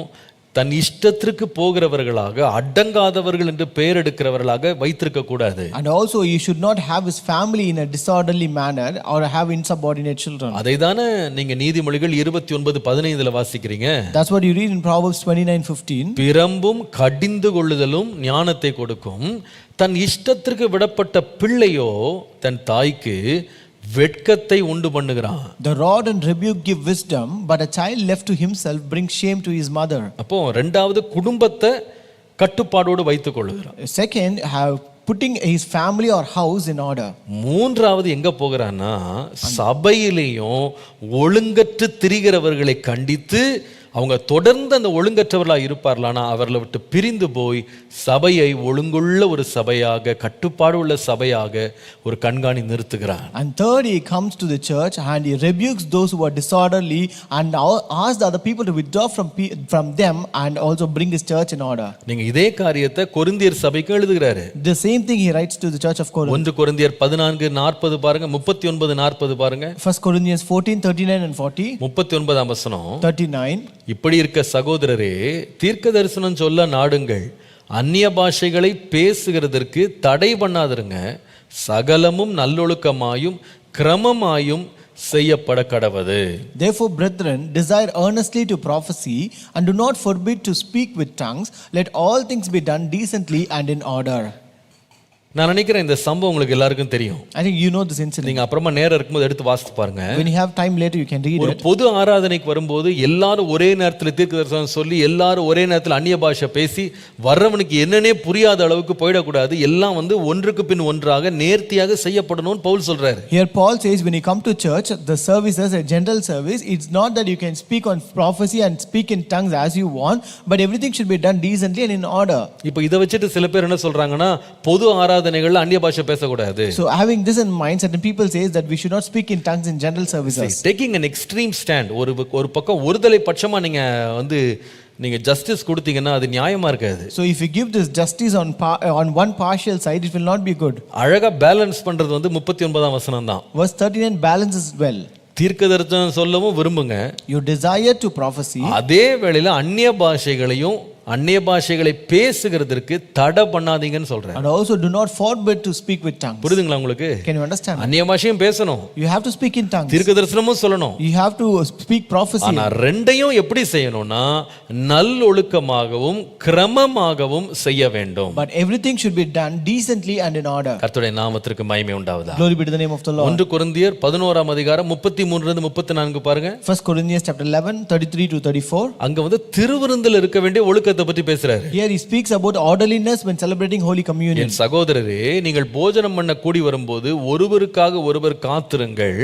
தன் இஷ்டத்திற்கு போகிறவர்களாக அடங்காதவர்கள் என்று பெயர் எடுக்கிறவர்களாக வைத்திருக்க கூடாது. And also he should not have his family in a disorderly manner or have insubordinate children. அதைதானே நீங்க நீதிமொழிகள் 29:15 வாசிக்கிறீங்க. That's what you read in Proverbs 29:15. பிரம்பும் கடிந்து கொள்ளுதலும் ஞானத்தை கொடுக்கும், தன் இஷ்டத்திற்கு விடப்பட்ட பிள்ளையோ தன் தாய்க்கு வெட்கத்தை உண்டு பண்ணுகிறான். The rod and rebuke give wisdom, but a child left to himself brings shame to his mother. அப்போ இரண்டாவது குடும்பத்தை கட்டுப்பாடோடு வைத்துக் கொள்ளுகிறான். Second, have putting his family or house in order. மூன்றாவது எங்க போகிறான்னா சபையிலேயும் ஒழுங்கற்று திரிகிறவர்களை கண்டித்து அவங்க தொடர்ந்து அந்த ஒழுங்கற்றவர்களாக இருப்பார்களானா அவர்களை விட்டு பிரிந்து போய் சபையை ஒழுங்குள்ள ஒரு சபையாக கட்டுப்பாடு உள்ள சபையாக ஒரு கண்காணி நிறுத்துகிறார். And third, he comes to the church and he rebukes those who are disorderly and asks the other people to withdraw from them and also bring his church in order. நீங்க இதே காரியத்தை கொரிந்தியர் சபைக்கு எழுதுகிறாரு. The same thing he writes to the church of Corinth. 1 கொரிந்தியர் 14:40 பாருங்க, 39:40 பாருங்க. 1 Corinthians 14:39 and 40. 39ஆம் வசனம். 39. இப்படி இருக்க சகோதரரே, தீர்க்க தரிசனம் சொல்ல நாடுங்கள், அந்நிய பாஷைகளை பேசுகிறதற்கு தடை பண்ணாதிருங்க, சகலமும் நல்லொழுக்கமாயும் கிரமமாயும் செய்யப்பட கடவது. Therefore, brethren, desire earnestly to prophesy and do not forbid to speak with tongues. Let all things be done decently and in order. நான் நினைக்கிறேன் இந்த சம்பவம் உங்களுக்கு எல்லாருக்கும் தெரியும். I think you know this incident. நீங்க அப்புறமா நேரம் இருக்கும்போது எடுத்து வாசித்து பாருங்க. When you have time later, you can read ஒரு it. பொது ஆராதனைக்கு வரும்போது எல்லாரும் ஒரே நேரத்தில் தீர்க்கதரிசனம் சொல்லி எல்லாரும் ஒரே நேரத்தில் அந்நிய பாஷை பேசி வர்றவனுக்கு என்னன்னே புரியாத அளவுக்கு போயிடக்கூடாது. எல்லாம் ஒன்றுக்கு பின் ஒன்றாக நேர்த்தியாக செய்யப்படணும்னு பவுல் சொல்றாரு. Here Paul says when you come to church, the services, a general service, it's not that you can speak on prophecy and speak in tongues as you want, but everything should be done decently and in order. இப்போ இதை வச்சுட்டு சில பேர் என்ன சொல்றாங்கன்னா பொது ஆராதனைகள்ல அந்நிய பாஷை பேசக்கூடாது. So having this in mind, certain people say that we should not speak in tongues in general services. Taking an extreme stand, ஒரு பக்கம் ஒருதலை பட்சமா நீங்க ஜஸ்டிஸ் கொடுத்தீங்கன்னா அது நியாயமா இருக்காது. So if you give this justice on one partial side, it will not be good. அழகா balance பண்றது 39ஆம் வசனம் தான். Verse 39 balances well. தீர்க்கதரிசனம் சொல்லவும் விரும்புங்க, you desire to prophesy, அதே வேளையில அந்நிய பாஷைகளையும் அந்நிய பாஷைகளை பேசுகிறதற்கு தடை பண்ணாதீங்கன்னு சொல்றாரு. And also do not forbid to speak with tongues. புரியுதுங்களா உங்களுக்கு? Can you understand? அந்நிய பாஷையும் பேசணும், You have to speak in tongues. தீர்க்க தரிசனமும் சொல்லணும். You have to speak prophecy. ஆனா ரெண்டையும் எப்படி செய்யணும்னா நல்லொழுக்கமாகவும் கிரமமாகவும் செய்ய வேண்டும். But everything should be done decently and in order. கர்த்தருடைய நாமத்திற்கு மகிமை உண்டாவதா. Glory be to the name of the Lord. 1 கொரிந்தியர் 11ஆம் அதிகாரம் 33 இருந்து 34 பாருங்க. 1 Corinthians chapter 11 33 to 34. அங்க வந்து திருவிருந்தில் இருக்க வேண்டிய ஒழுக்கத்தை பற்றி பேசுறாரு. Here he speaks about orderliness when celebrating Holy Communion. என் சகோதரரே, நீங்கள் போஜனம் பண்ண கூடி வரும்போது ஒருவருக்காக ஒருவர் காத்திருங்கள்.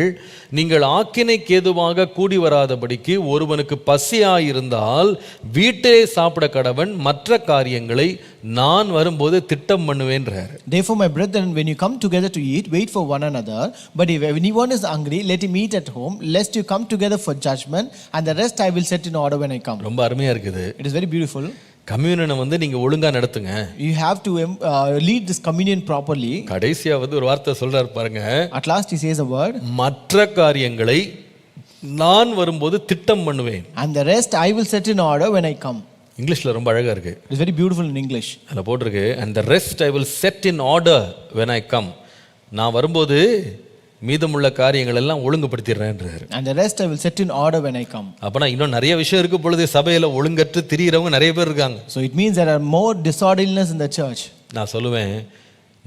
நீங்கள் ஆக்கினைக்கு ஏதுவாக கூடி வராதபடிக்கு ஒருவனுக்கு பசியாயிருந்தால் வீட்டிலே சாப்பிட கடவன், மற்ற காரியங்களை நான் வரும்போது திட்டம் பண்ணுவேன்றார். Therefore, my brethren, when you come together to eat, wait for one another. But if anyone is hungry, let him eat at home, lest you come together for judgment, and the rest I will set in order when I come. ரொம்ப அருமையா இருக்குது. It is very beautiful. கம்யூனியனை வந்து நீங்க ஒழுங்கா நடத்துங்க. You have to lead this communion properly. கடைசியா வந்து ஒரு வார்த்தை சொல்றாரு பாருங்க. At last he says a word. மற்ற காரியங்களை நான் வரும்போது திட்டம் பண்ணுவேன். And the rest I will set in order when I come. இங்கிலீஷ்ல ரொம்ப அழகா இருக்கு. It is very beautiful in English. அதுல போட்டிருக்கு, and the rest I will set in order when I come. நான் வரும்போது மீதமுள்ள காரியங்கள் எல்லாம் ஒழுங்குபடுத்திடுறேன்றாரு. And the rest I will set in order when I come. அப்பனா இன்னும் நிறைய விஷயம் இருக்கு பொழுது சபையில ஒழுங்கற்று திரியறவங்க நிறைய பேர் இருக்காங்க. So it means there are more disorderliness in the church. நான் சொல்லுவேன்,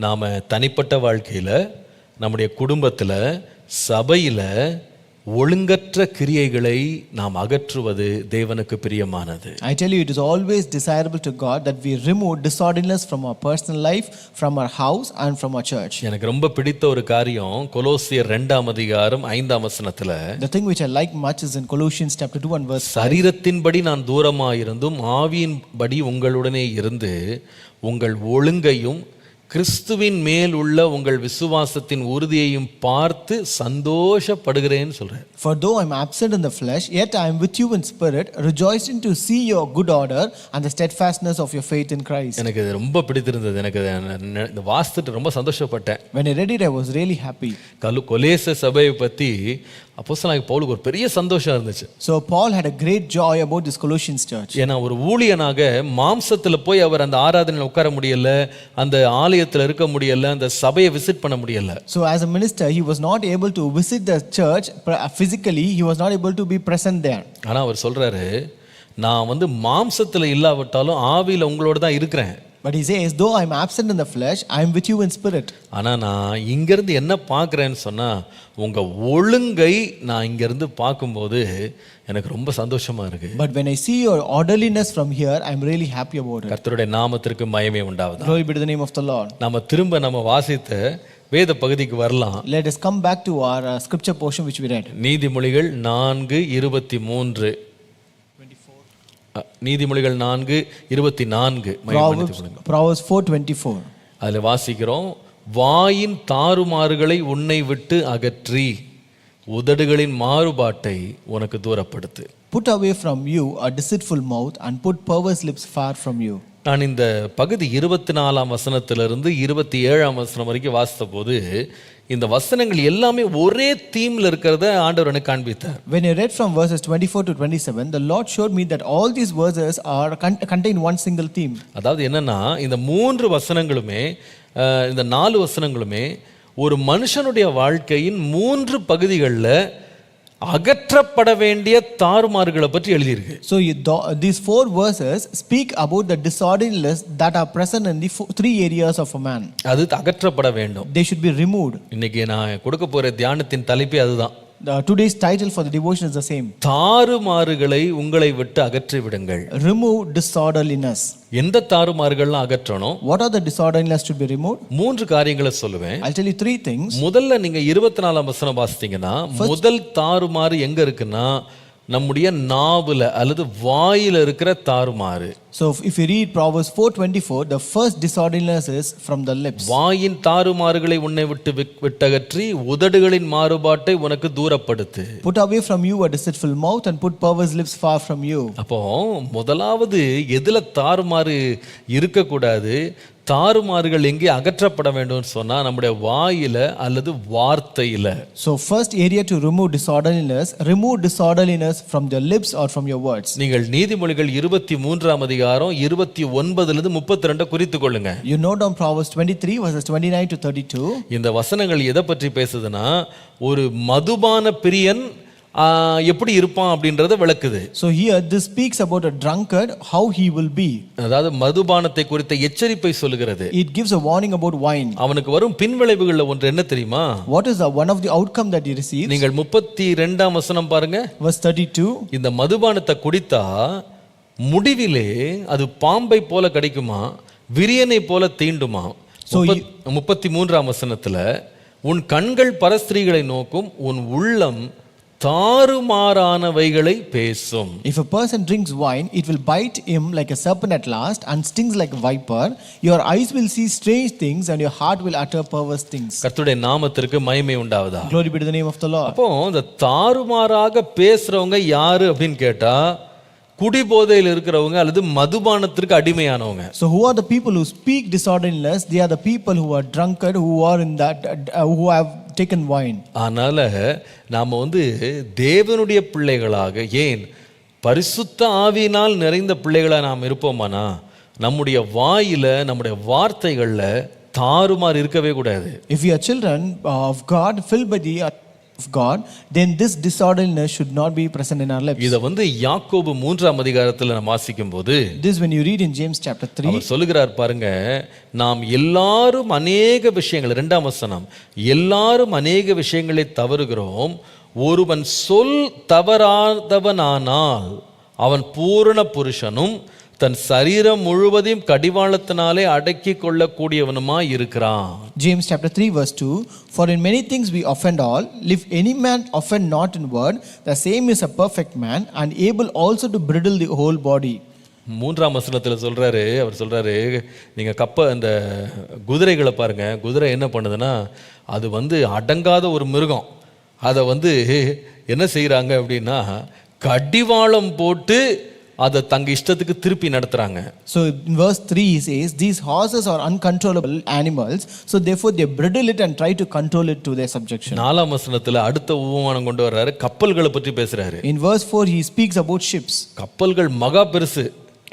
நாம தனிப்பட்ட வாழ்க்கையில, நம்முடைய குடும்பத்துல, சபையில ஒழுங்கற்ற கிரியைகளை நாம் அகற்றுவது தேவனுக்கு பிரியமானது. I tell you, it is always desirable to God that we remove disorderliness from our personal life, from our house and from our church. எனக்கு ரொம்ப பிடித்த ஒரு காரியம் கொலோசியர் 2ஆம் அதிகாரம் 5ஆம் வசனத்துல, The thing which I like much is in Colossians chapter 2 and verse 5. சரீரத்தின்படி நான் தூரமாயிருந்தும் ஆவியின்படி உங்களுடனே இருந்து உங்கள் ஒழுங்கையும் கிறிஸ்துவின் மேல் உள்ள உங்கள் விசுவாசத்தின் உறுதியையும் பார்த்து சந்தோஷப்படுகிறேன்னு சொல்றேன். For though I am absent in the flesh, yet I am with you in spirit, rejoicing to see your good order and the steadfastness of your faith in Christ. எனக்கு இது ரொம்ப பிடித்திருந்தது. எனக்கு இந்த வாசித்துட்டு ரொம்ப சந்தோஷப்பட்டேன். When I read it, I was really happy. கொலேச சபையை பத்தி அப்போஸ்தலனாகிய பவுலுக்கு ஒரு பெரிய சந்தோஷம் இருந்துச்சு. So Paul had a great joy about this Colossians church. ஏன்னா ஒரு ஊழியனாக மாம்சத்துல போய் அவர் அந்த ஆராதனையில் உட்கார முடியல, அந்த ஆலயத்தில் இருக்க முடியல, அந்த சபையை விசிட் பண்ண முடியல. So as a minister, he was not able to visit the church physically. He was not able to be present there. ஆனா அவர் சொல்றாரு, நான் வந்து மாம்சத்துல இல்லாவிட்டாலும் ஆவியில உங்களோட தான் இருக்கிறேன். But he says, though I am absent in the flesh, I am with you in spirit. ஆனா நான் இங்கிருந்து என்ன பார்க்கிறேன்னு சொன்னா, உங்க ஒழுங்கை நான் இங்கிருந்து பார்க்கும்போது எனக்கு ரொம்ப சந்தோஷமா இருக்கு. But when I see your orderliness from here, I am really happy about it. கர்த்தருடைய நாமத்திற்கு மகிமை உண்டாவதாக. Glory be to the name of the Lord. நம்ம வாசித்த வேத பகுதிக்கு வரலாம். Let us come back to our scripture portion which we read. நீதிமொழிகள் 4:23. நீதிமொழிகள் 4:24. Proverbs 4:24. அதுல வாசிக்கிறோம், வாயின் தாறுமாறுகளை உன்னை விட்டு அகற்றி உதடுகளின் மாறுபாட்டை உனக்கு தூரப்படுத்து. Put away from you a deceitful mouth and put perverse lips far from you. நான் இந்த பகுதி 24ஆம் வசனத்திலிருந்து 27ஆம் வசனம் வரைக்கும் வாசித்த போது இந்த வசனங்கள் எல்லாமே ஒரே தீம்ல இருக்கிறத ஆண்டவர் எனக்கு காண்பித்தார். When I read from verses 24 to 27, the Lord showed me that all these verses are contain one single theme. அதாவது என்னன்னா, இந்த 3 வசனங்களுமே இந்த 4 வசனங்களுமே ஒரு மனுஷனுடைய வாழ்க்கையின் 3 பகுதிகளில் அகற்றப்பட வேண்டிய தாறுமாறுகளை பற்றி எழுதியிருக்கு. So these 4 verses speak about the disorderliness that are present in the 3 areas of a man. அது அகற்றப்பட வேண்டும். They should be removed. இன்னைக்கு நான் கொடுக்க போற தியானத்தின் தலைப்பே அதுதான். Today's title for the devotion is the same. தாறுமாறுகளை உங்களை விட்டு அகற்றி விடுங்கள். Remove disorderliness. எந்த தாறுமாறுகள்லாம் அகற்றணும்? What are the disorderliness should be removed? 3 காரியங்களை சொல்லுவேன். I'll tell you 3 things. முதல்ல நீங்க 24ஆம் வசனம் வாசித்தீங்கன்னா, முதல் தாறுமாறு எங்க இருக்குன்னா, நம்முடைய நாவுல அல்லது வாயில இருக்கிற தாறுமாறு. So if you read Proverbs 4:24, the first disorderliness is from the lips. வாயின் தாறுமாறுகளை உன்னை விட்டு விட்டகற்றி உதடுகளின் மாறுபாட்டை உனக்கு தூரப்படுத்து. Put away from you a deceitful mouth and put perverse lips far from you. அப்போ முதலாவது எதுல தாறுமாறு இருக்க கூடாது? தாறுமாறுகள் எங்கே அகற்றப்பட வேண்டும் சொன்னா நம்முடைய வாயில அல்லது வார்த்தையில. So first area to remove disorderliness from your lips or from your words. நீங்கள் நீதிமொழிகள் 23ஆம் அதிகாரம் 29லிருந்து 32 குறித்துக் கொள்ளுங்க. You note down Proverbs 23 verses 29 to 32. இந்த வசனங்கள் எதை பற்றி பேசுதுன்னா ஒரு மதுபான பிரியன் எப்படி இருப்பான் அப்படின்றத விளக்குது. So here this speaks about a drunkard, how he will be. அதாவது மதுபானத்தை குறித்த எச்சரிப்பை சொல்லுகிறது. It gives a warning about wine. அவனுக்கு வரும் பின்விளைவுகள்ல ஒன்று என்ன தெரியுமா? What is one of the outcome that he receives? நீங்கள் 32ஆம் வசனம் பாருங்க. Verse 32. இந்த மதுபானத்தை குடித்தா முடிவிலே அது பாம்பை போல கடிக்குமா, விரியனை போல தீண்டுமா. 33ஆம் வசனத்துல உன் கண்கள் பரஸ்திரீகளை நோக்கும், உன் உள்ளம் தாறுமாறானவைகளை பேசும். If a person drinks wine, it will bite him like a serpent at last and stings like a viper. Your eyes will see strange things and your heart will utter perverse things. கர்த்தருடைய நாமத்திற்கு மகிமை உண்டாவதா. Glory be to the name of the Lord. அப்போ இந்த தாறுமாறாக பேசுறவங்க யாரு அப்படின்னு கேட்டா குடிபோதையில் இருக்கிறவங்க அல்லது மதுபானத்திற்கு அடிமையானவங்க. So who are the people who speak disorderliness? They are the people who are drunkard, who are in that who have taken wine. ஆனால நாம தேவனுடைய பிள்ளைகளாக, ஏன் பரிசுத்த ஆவியினால் நிறைந்த பிள்ளைகளா நாம் இருப்போமானா நம்முடைய வாயில நம்முடைய வார்த்தைகள்ல தாறுமாறு இருக்கவே கூடாது. If we are children of God, filled by the of God, then this disorderliness should not be present in our lips. இத யாக்கோபு 3ஆம் அதிகாரத்துல நாம் வாசிக்கும்போது, this when you read in James chapter 3, அவர் சொல்லுகிறார் பாருங்க, நாம் எல்லாரும் अनेक விஷயங்கள், 2ஆம் வசனம், எல்லாரும் अनेक விஷயங்களை தவறுகிறோம், ஒருவன் சொல் தவறாதவனானால் அவன் பூரண புருஷனும் தன் சரீரம் முழுவதையும் கடிவாளத்தினாலே அடக்கி கொள்ளக்கூடியவனுமாய் இருக்கிறான். James chapter 3 verse 2, for in many things we offend all, if any man offend not in word, the same is a perfect man and able also to bridle the whole body. 3ஆம் வசனத்துல சொல்றாரு, அவர் சொல்றாரு, நீங்க அந்த குதிரைகளை பாருங்க, குதிரை என்ன பண்ணுதுன்னா அது அடங்காத ஒரு மிருகம். அதை என்ன செய்யறாங்க அப்படின்னா கடிவாளம் போட்டு அதை தங்க இஷ்டத்துக்கு திருப்பி நடத்துறாங்க. So in verse 3 he says these horses are uncontrollable animals, so therefore they bridle it and try to control it to their subjection. 4ஆம் வசனத்துல அடுத்த உபமானம் கொண்டு வர்றாரு, கப்பல்களை பற்றி பேசுறாரு. In verse 4 he speaks about ships. கப்பல்கள் மகா பெருசு.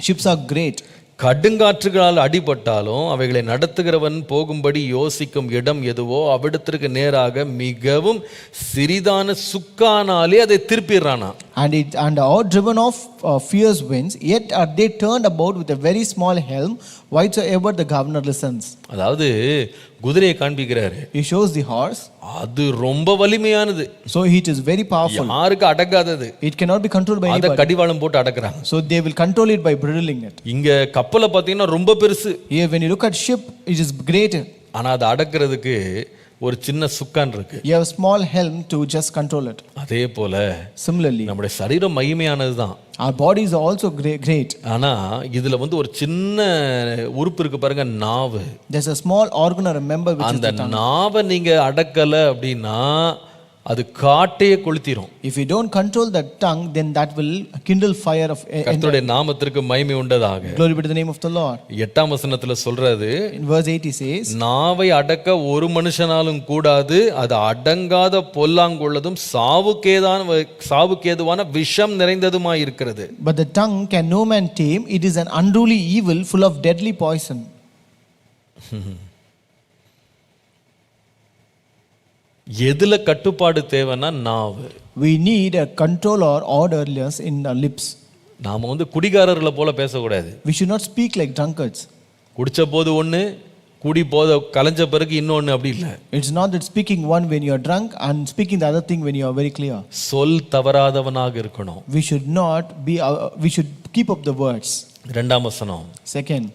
Ships are great. கடுங்காற்றுகளால் அடிபட்டாலும் அவைகளை நடத்துகிறவன் போகும்படி யோசிக்கும் இடம் எதுவோ அவ்விடத்திற்கு நேராக மிகவும் சிறிதான சுக்கானாலே அதை திருப்பிடுறானா. And are driven off fierce winds, yet are they turned about with a very small helm, whithersoever the governor listens. அதாவது குதிரையை காண்பிக்கிறாரு. He shows the horse. அது ரொம்ப வலிமையானது. So it is very powerful. யாருக்கு அடங்காதது. It cannot be controlled by anybody. அத கடிவாளம் போட்டு அடக்குறாங்க. So they will control it by bridling it. இங்க கப்பலை பாத்தீங்கன்னா ரொம்ப பெருசு. Here when you look at ship, it is great. ஆனா அது அடக்குறதுக்கு ஒரு சின்ன சுக்கான் இருக்கு. You have a small helm to just control it. அதே போல similarly நம்முடைய சரீரம் மகிமையானது தான். Our bodies are also great. ஆனா இதுல ஒரு சின்ன உறுப்பு இருக்கு பாருங்க, நாவு. There's a small organ or a member which is the tongue. அந்த நாவை நீங்க அடக்கல அப்படின்னா அது காட்டையே கொளுத்திரும். If you don't control that tongue, then that will kindle fire of கர்த்தருடைய நாமத்திற்கு மகிமை உண்டதாக. Glory be to the name of the Lord. 8ஆம் வசனத்துல சொல்றது, in verse 8 he says, நாவை அடக்க ஒரு மனுஷனாலும் கூடாது, அது அடங்காத பொல்லாங்குள்ளதும் சாவுக்கேதுவான விஷம் நிறைந்ததுமாய் இருக்கிறது. But the tongue can no man tame, it is an unruly evil full of deadly poison. எதுல கட்டுப்பாடு தேவைன்னா நாவு. We need a control or orderliness in our lips. நாம குடிகாரர்களை போல பேசக்கூடாது. We should not speak like drunkards. குடிச்ச போது ஒண்ணு, குடி போத கலஞ்ச பிறகு இன்னொன்னு அப்படி இல்ல. It's not that speaking one when you are drunk and speaking the other thing when you are very clear. சொல் தவறாதவனாக இருக்கணும். We should not be we should keep up the words. 2ஆம் வசனம். Second,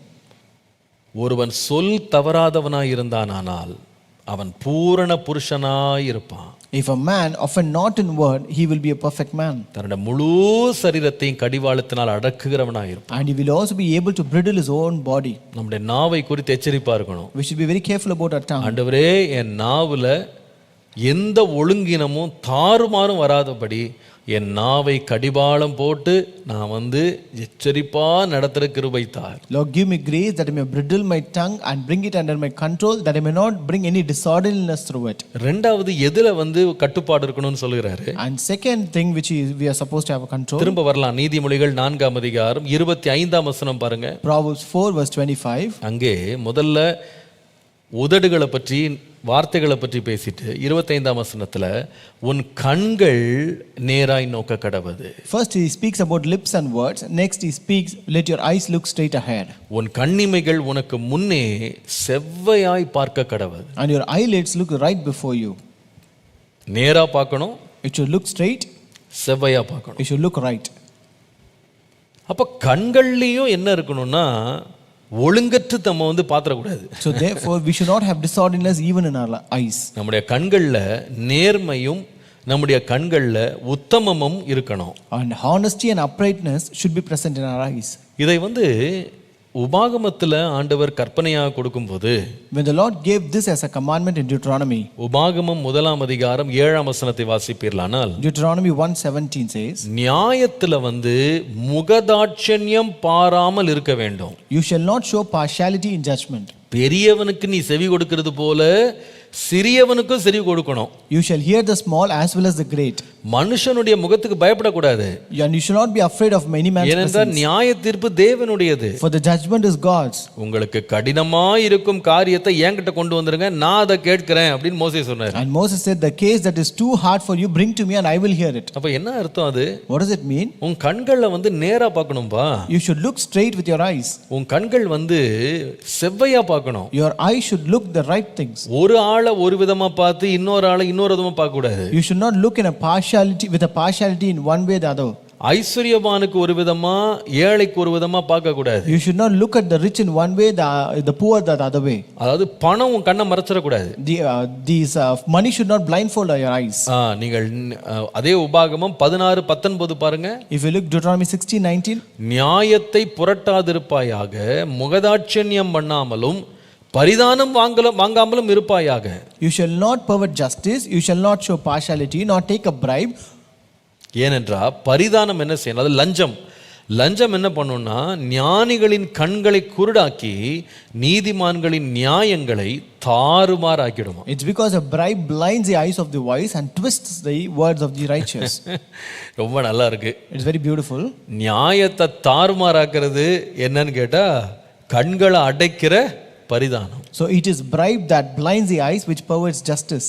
ஒருவன் சொல் தவறாதவனாய் இருந்தானால் அவன் பூரண புருஷனாய் இருப்பான். If a man offend not in word, he will be a perfect man. தன்னுடைய முழு சரீரத்தையும் கடிவாளத்தினால் அடக்குகிறவனாய் இருப்பான். And he will also be able to bridle his own body. நம்முடைய நாவை குறித்து எச்சரிப்பா இருக்கணும். We should be very careful about our tongue. ஆண்டவரே, என் நாவுல எந்த ஒழுங்கினமும் தாறுமாறும் வராதபடி என் நாவை கடிவாளம் போட்டு நான் எச்சரிப்பா நடத்துகிற கிருபை தார். Lord, give me grace that I may bridle my tongue and bring it under my control, that I may not bring any disorderliness through it. ரெண்டாவது எதுல கட்டுப்பாடு இருக்கணும்னு சொல்லுகிறாரு. And second thing which is we are supposed to have a control. திரும்ப வரலாம், நீதிமொழிகள் 4ஆம் அதிகாரம் 25ஆம் வசனம் பாருங்க. Proverbs 4 verse 25. அங்கே முதல்ல உதடுகளை பற்றி வார்த்தைகளை பற்றி பேசிட்டு 25ஆம் வசனத்துல உன் கண்கள் நேராய் நோக்க கடவது. First he speaks about lips and words. Next he speaks, let your eyes look straight ahead. உன் கண்ணிமைகள் உனக்கு முன்னே செவ்வையாய் பார்க்க கடவது. And your eyelids look right before you. நேரா பார்க்கணும். It should look straight. செவ்வையா பார்க்கணும். It should look right. அப்ப கண்கள்லயும் என்ன இருக்கணும்னா ஒழுங்கற்று நம்ம பாத்திரக்கூடாது. So therefore we should not have disorderliness even in our eyes. நம்முடைய கண்கள்ல நேர்மையும் நம்முடைய கண்கள்ல உத்தமமும் இருக்கணும். And honesty and uprightness should be present in our eyes. இதை உபாகமத்துல ஆண்டவர் கற்பனையாக கொடுக்கும்போது, when the Lord gave this as a commandment in Deuteronomy, உபாகமம் 1ஆம் அதிகாரம் 7ஆம் வசனத்தை வாசிப்பீர்களானால், Deuteronomy 1:17 says, நியாயத்துல முகதாட்சண்யம் பாராமல் இருக்க வேண்டும். You shall not show partiality in judgment. பெரியவனுக்கு நீ செவி கொடுக்கிறது போல சிறியவனுக்கும் செவி கொடுக்கணும். You shall hear the small as well as the great. மனுஷனுடைய முகத்துக்கு பயப்படக்கூடாது. And you should not be afraid of many man's presence. ஏனென்றால் நியாய தீர்ப்பு தேவனுடையது. For the judgment is God's. உங்களுக்கு கடினமாய் இருக்கும் காரியத்தை என்கிட்ட கொண்டு வந்துருங்க, நான் அதை கேட்கிறேன் அப்படின்னு மோசே சொன்னார். And Moses said, the case that is too hard for you, bring to me and I will hear it. அப்ப என்ன அர்த்தம் அது? What does it mean? உன் கண்கள்ல நேரா பார்க்கணும்பா. You should look straight with your eyes. உன் கண்கள் செவ்வையா பார்க்கணும். Your eyes should look the right things. ஒரு ஆளை ஒரு விதமா பார்த்து இன்னொரு ஆளை இன்னொரு விதமா பார்க்க கூடாது. You should not look in a partiality with a partiality in one way or the other. ஐஸ்வரியவானுக்கு ஒரு விதமா ஏழைக்கு ஒரு விதமா பார்க்க கூடாது. You should not look at the rich in one way, the poor the other way. அதாவது பணம் உன் கண்ணை மறைச்சிட கூடாது. These money should not blindfold your eyes. நீங்கள் அதே உபாகமம் 16:19 பாருங்க. If you look Deuteronomy 16:19, நியாயத்தை புரட்டாதிருப்பாயாக, முகதாட்சண்யம் பண்ணாமலும் பரிதானம் வாங்காமலும் இருப்பாயாக. You shall not pervert justice, you shall not show partiality, nor take a bribe. ஏனென்றா பரிதானம் என்ன செய்யணும்? அது லஞ்சம். லஞ்சம் என்ன பண்ணும்னா ஞானிகளின் கண்களை குருடாக்கி நீதிமான்களின் நியாயங்களை தாறுமாறாக்கிடுமா. It's because a bribe blinds the eyes of the wise and twists the words of the righteous. ரொம்ப நல்லா இருக்கு. It's very beautiful. நியாயத்தை தாறுமாறாக்குறது என்னன்னு கேட்டா கண்களை அடைக்கிற பரிதானம். So it is bribe that blinds the eyes which perverts justice.